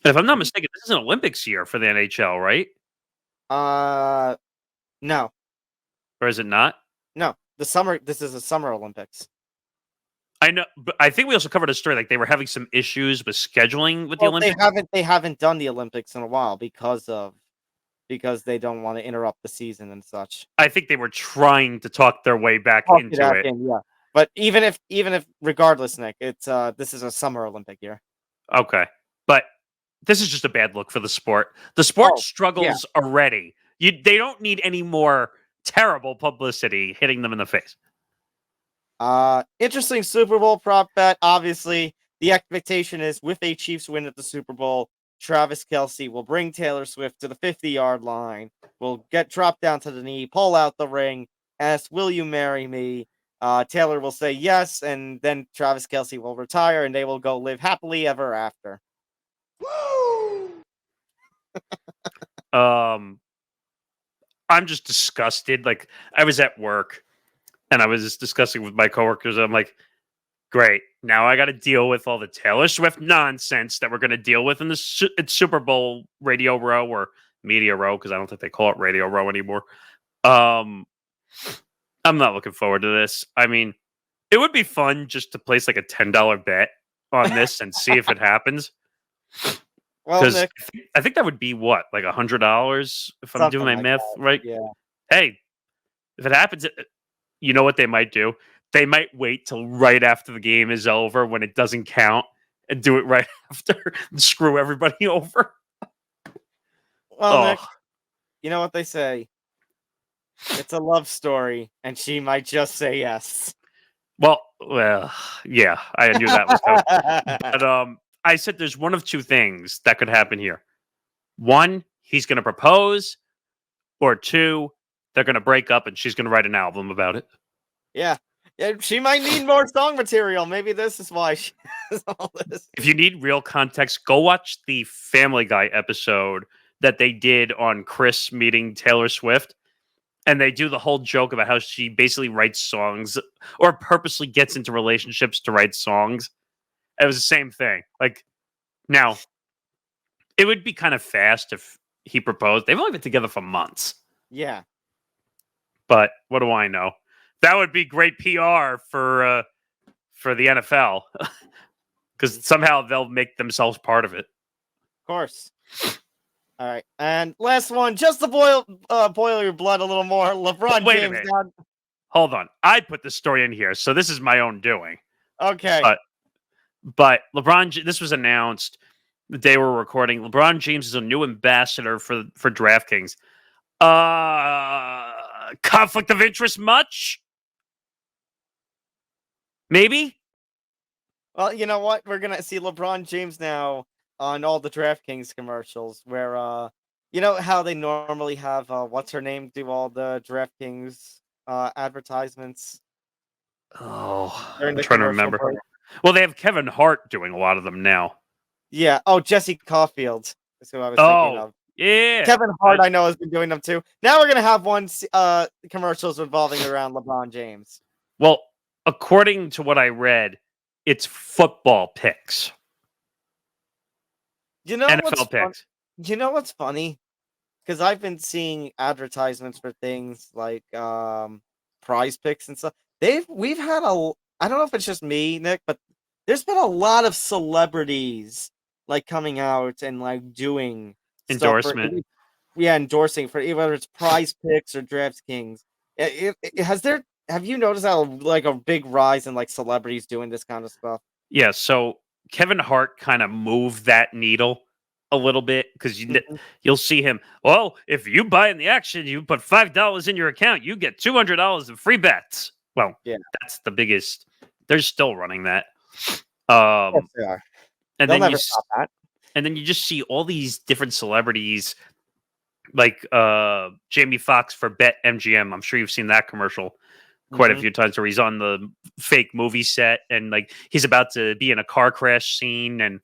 S1: And if I'm not mistaken, this is an Olympics year for the NHL, right?
S2: No,
S1: Or is it not?
S2: no. This is a Summer Olympics.
S1: I know, but I think we also covered a story like they were having some issues with scheduling with the
S2: Well,
S1: Olympics.
S2: they haven't done the Olympics in a while because they don't want to interrupt the season and such.
S1: I think they were trying to talk their way back
S2: Talk
S1: into
S2: back
S1: it.
S2: in, yeah. But even if regardless, Nick, it's this is a Summer Olympic year.
S1: Okay, but this is just a bad look for the sport. The sport
S2: Oh,
S1: struggles already. They don't need any more terrible publicity hitting them in the face.
S2: Interesting Super Bowl prop bet. Obviously, the expectation is with a Chiefs win at the Super Bowl, Travis Kelce will bring Taylor Swift to the 50-yard line, will get dropped down to the knee, pull out the ring, ask, "Will you marry me?" Taylor will say yes, and then Travis Kelce will retire, and they will go live happily ever after.
S1: I'm just disgusted. Like I was at work and I was just discussing with my coworkers. I'm like, great. Now I got to deal with all the Taylor Swift nonsense that we're going to deal with in the Super Bowl Radio Row or Media Row, because I don't think they call it Radio Row anymore. I'm not looking forward to this. I mean, it would be fun just to place like a $10 bet on this and see if it happens.
S2: Well,
S1: Because
S2: Nick,
S1: I think that would be what, like $100 if I'm doing
S2: something
S1: my
S2: like
S1: math
S2: that.
S1: right.
S2: Yeah.
S1: Hey, if it happens, you know what they might do? They might wait till right after the game is over when it doesn't count and do it right after and screw everybody over.
S2: Well,
S1: Oh,
S2: Nick, you know what they say. It's a love story, and she might just say yes.
S1: well, yeah, I knew that was coming. But I said there's one of two things that could happen here. One, he's going to propose, or two, they're going to break up and she's going to write an album about it.
S2: Yeah. Yeah, she might need more song material. Maybe this is why she has all this.
S1: If you need real context, go watch the Family Guy episode that they did on Chris meeting Taylor Swift. And they do the whole joke about how she basically writes songs or purposely gets into relationships to write songs. It was the same thing. Like, now, it would be kind of fast if he proposed. They've only been together for months.
S2: Yeah.
S1: But what do I know? That would be great PR for the NFL because somehow they'll make themselves part of it.
S2: Of course. All right. And last one, just to boil your blood a little more. LeBron
S1: Wait a
S2: James.
S1: minute.
S2: Now...
S1: Hold on. I put the story in here, so this is my own doing.
S2: Okay.
S1: But this was announced the day we're recording. LeBron James is a new ambassador for DraftKings. Conflict of interest much? Maybe?
S2: Well, you know what? We're going to see LeBron James now on all the DraftKings commercials where, you know how they normally have, what's her name, do all the DraftKings advertisements?
S1: Oh,
S2: During
S1: I'm
S2: the
S1: trying to
S2: commercial
S1: remember.
S2: break?
S1: Well, they have Kevin Hart doing a lot of them now.
S2: Yeah. Oh, Jesse Caulfield is who I was thinking of.
S1: Yeah.
S2: Kevin Hart, I know, has been doing them too. Now we're going to have commercials revolving around LeBron James.
S1: Well, according to what I read, it's football picks.
S2: You know
S1: NFL picks.
S2: You know what's funny? Because I've been seeing advertisements for things like prize picks and stuff. We've had I don't know if it's just me, Nick, but there's been a lot of celebrities like coming out and like doing
S1: Endorsement.
S2: Endorsing for whether it's prize picks or DraftKings. Have you noticed how like a big rise in like celebrities doing this kind of stuff?
S1: Yeah, so Kevin Hart kind of moved that needle a little bit because you'll see him. Well, if you buy in the action, you put $5 in your account, you get $200 in free bets. Well, yeah, that's the biggest. They're still running that.
S2: Yes, they are.
S1: And
S2: They'll
S1: then
S2: never stop that.
S1: And then you just see all these different celebrities, like Jamie Foxx for Bet MGM. I'm sure you've seen that commercial quite a few times where he's on the fake movie set and like he's about to be in a car crash scene and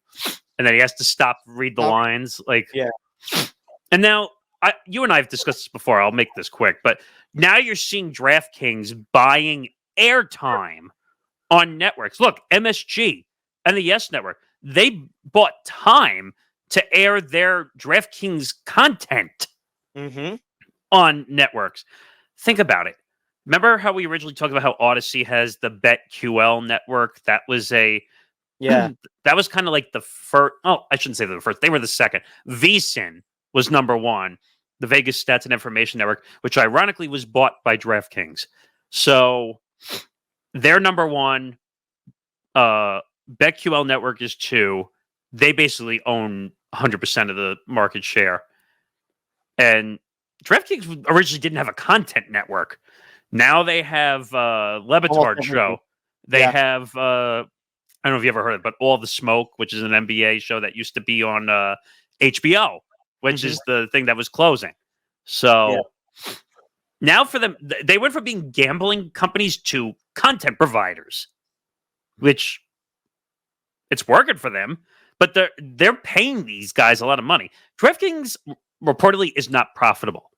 S1: then he has to stop, read the lines. Like,
S2: yeah.
S1: And now you and I have discussed this before. I'll make this quick, but now you're seeing DraftKings buying airtime on networks. Look, MSG and the Yes Network, they bought time to air their DraftKings content
S2: Mm-hmm.
S1: on networks. Think about it. Remember how we originally talked about how Odyssey has the BetQL network? That was
S2: Yeah.
S1: that was kind of like the first. Oh, I shouldn't say the first. They were the second. VSiN was number one, the Vegas Stats and Information Network, which ironically was bought by DraftKings. So they're number one. BetQL network is two. They basically own 100% of the market share. And DraftKings originally didn't have a content network. Now they have Levitard show. They have I don't know if you ever heard of it, but All the Smoke, which is an NBA show that used to be on HBO, which is the thing that was closing. So now for them, they went from being gambling companies to content providers, which it's working for them, but they're paying these guys a lot of money. DraftKings reportedly is not profitable.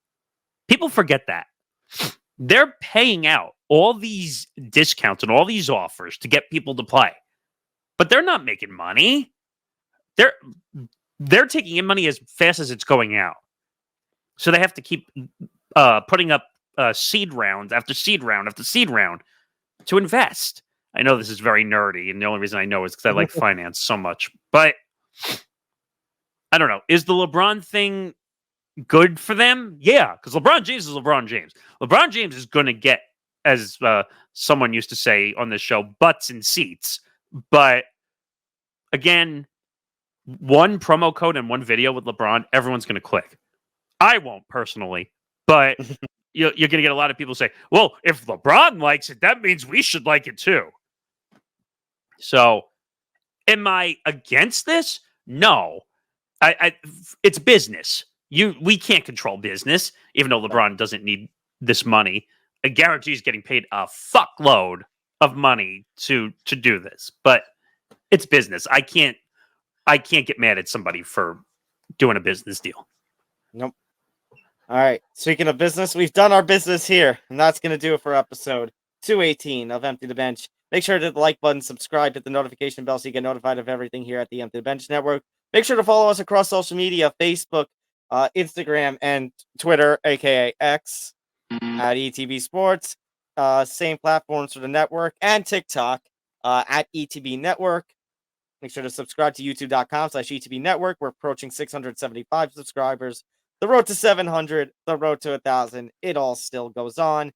S1: People forget that. They're paying out all these discounts and all these offers to get people to play, but they're not making money. They're taking in money as fast as it's going out. So they have to keep putting up seed round after seed round after seed round to invest. I know this is very nerdy, and the only reason I know is because I like finance so much. But I don't know. Is the LeBron thing good for them? Yeah, because LeBron James is LeBron James. LeBron James is going to get, as someone used to say on this show, butts and seats. But again, one promo code and one video with LeBron, everyone's going to click. I won't personally, but you're going to get a lot of people say, well, if LeBron likes it, that means we should like it too. So am I against this? No. It's business. We can't control business, even though LeBron doesn't need this money. I guarantee he's getting paid a fuckload of money to do this. But it's business. I can't get mad at somebody for doing a business deal.
S2: Nope. All right. Speaking of business, we've done our business here, and that's going to do it for episode 218 of Empty the Bench. Make sure to hit the like button, subscribe, hit the notification bell so you get notified of everything here at the Empty the Bench Network. Make sure to follow us across social media, Facebook, Instagram, and Twitter, aka X, at ETB Sports. Same platforms for the network, and TikTok at ETB Network. Make sure to subscribe to youtube.com/ETB Network. We're approaching 675 subscribers. The road to 700, the road to 1,000, it all still goes on.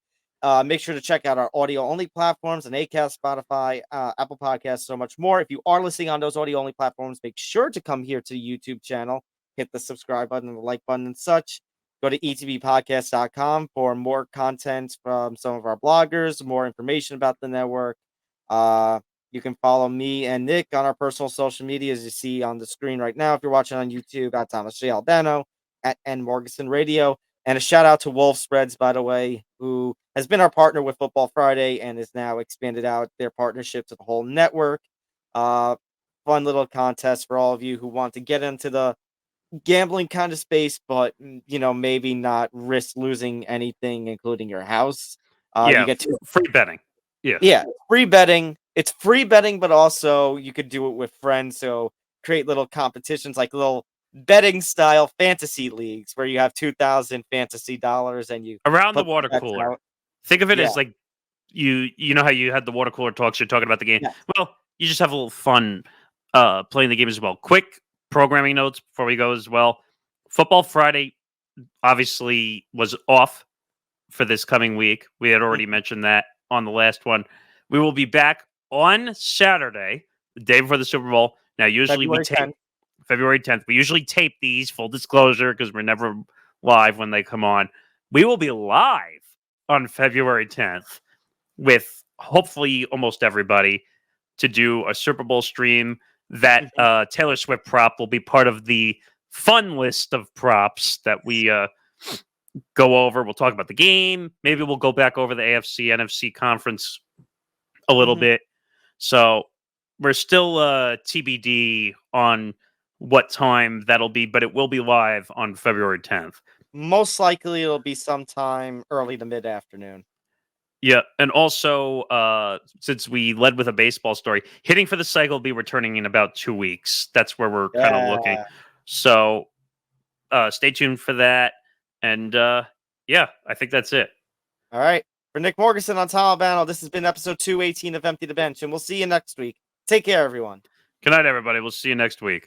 S2: Make sure to check out our audio-only platforms on Acast, Spotify, Apple Podcasts, so much more. If you are listening on those audio-only platforms, make sure to come here to the YouTube channel, hit the subscribe button, the like button, and such. Go to etbpodcast.com for more content from some of our bloggers, more information about the network. You can follow me and Nick on our personal social media, as you see on the screen right now. If you're watching on YouTube, at Thomas J. Albano, at Morgasen Radio. And a shout out to WolfSpreads, by the way, who has been our partner with Football Friday and has now expanded out their partnership to the whole network. Fun little contest for all of you who want to get into the gambling kind of space, but maybe not risk losing anything, including your house. You get
S1: free betting.
S2: Yeah, free betting. It's free betting, but also you could do it with friends. So create little competitions, like little betting style fantasy leagues where you have 2,000 fantasy dollars and you
S1: around the water cooler.
S2: Out.
S1: Think of it as like you know how you had the water cooler talks, you're talking about the game. Yeah. Well, you just have a little fun playing the game as well. Quick programming notes before we go as well. Football Friday obviously was off for this coming week. We had already mentioned that on the last one. We will be back on Saturday, the day before the Super Bowl. Now, usually February 10th. We usually tape these, full disclosure, because we're never live when they come on. We will be live on February 10th with hopefully almost everybody to do a Super Bowl stream. That Taylor Swift prop will be part of the fun list of props that we go over. We'll talk about the game. Maybe we'll go back over the AFC NFC Conference a little bit. So we're still TBD on what time that'll be, but it will be live on February 10th.
S2: Most likely it'll be sometime early to mid-afternoon.
S1: Yeah, and also, since we led with a baseball story, Hitting for the Cycle will be returning in about 2 weeks. That's where we're kind of looking. So stay tuned for that. And yeah, I think that's it.
S2: All right. For Nick Morgasen on Tom Albano, this has been episode 218 of Empty the Bench, and we'll see you next week. Take care, everyone.
S1: Good night, everybody. We'll see you next week.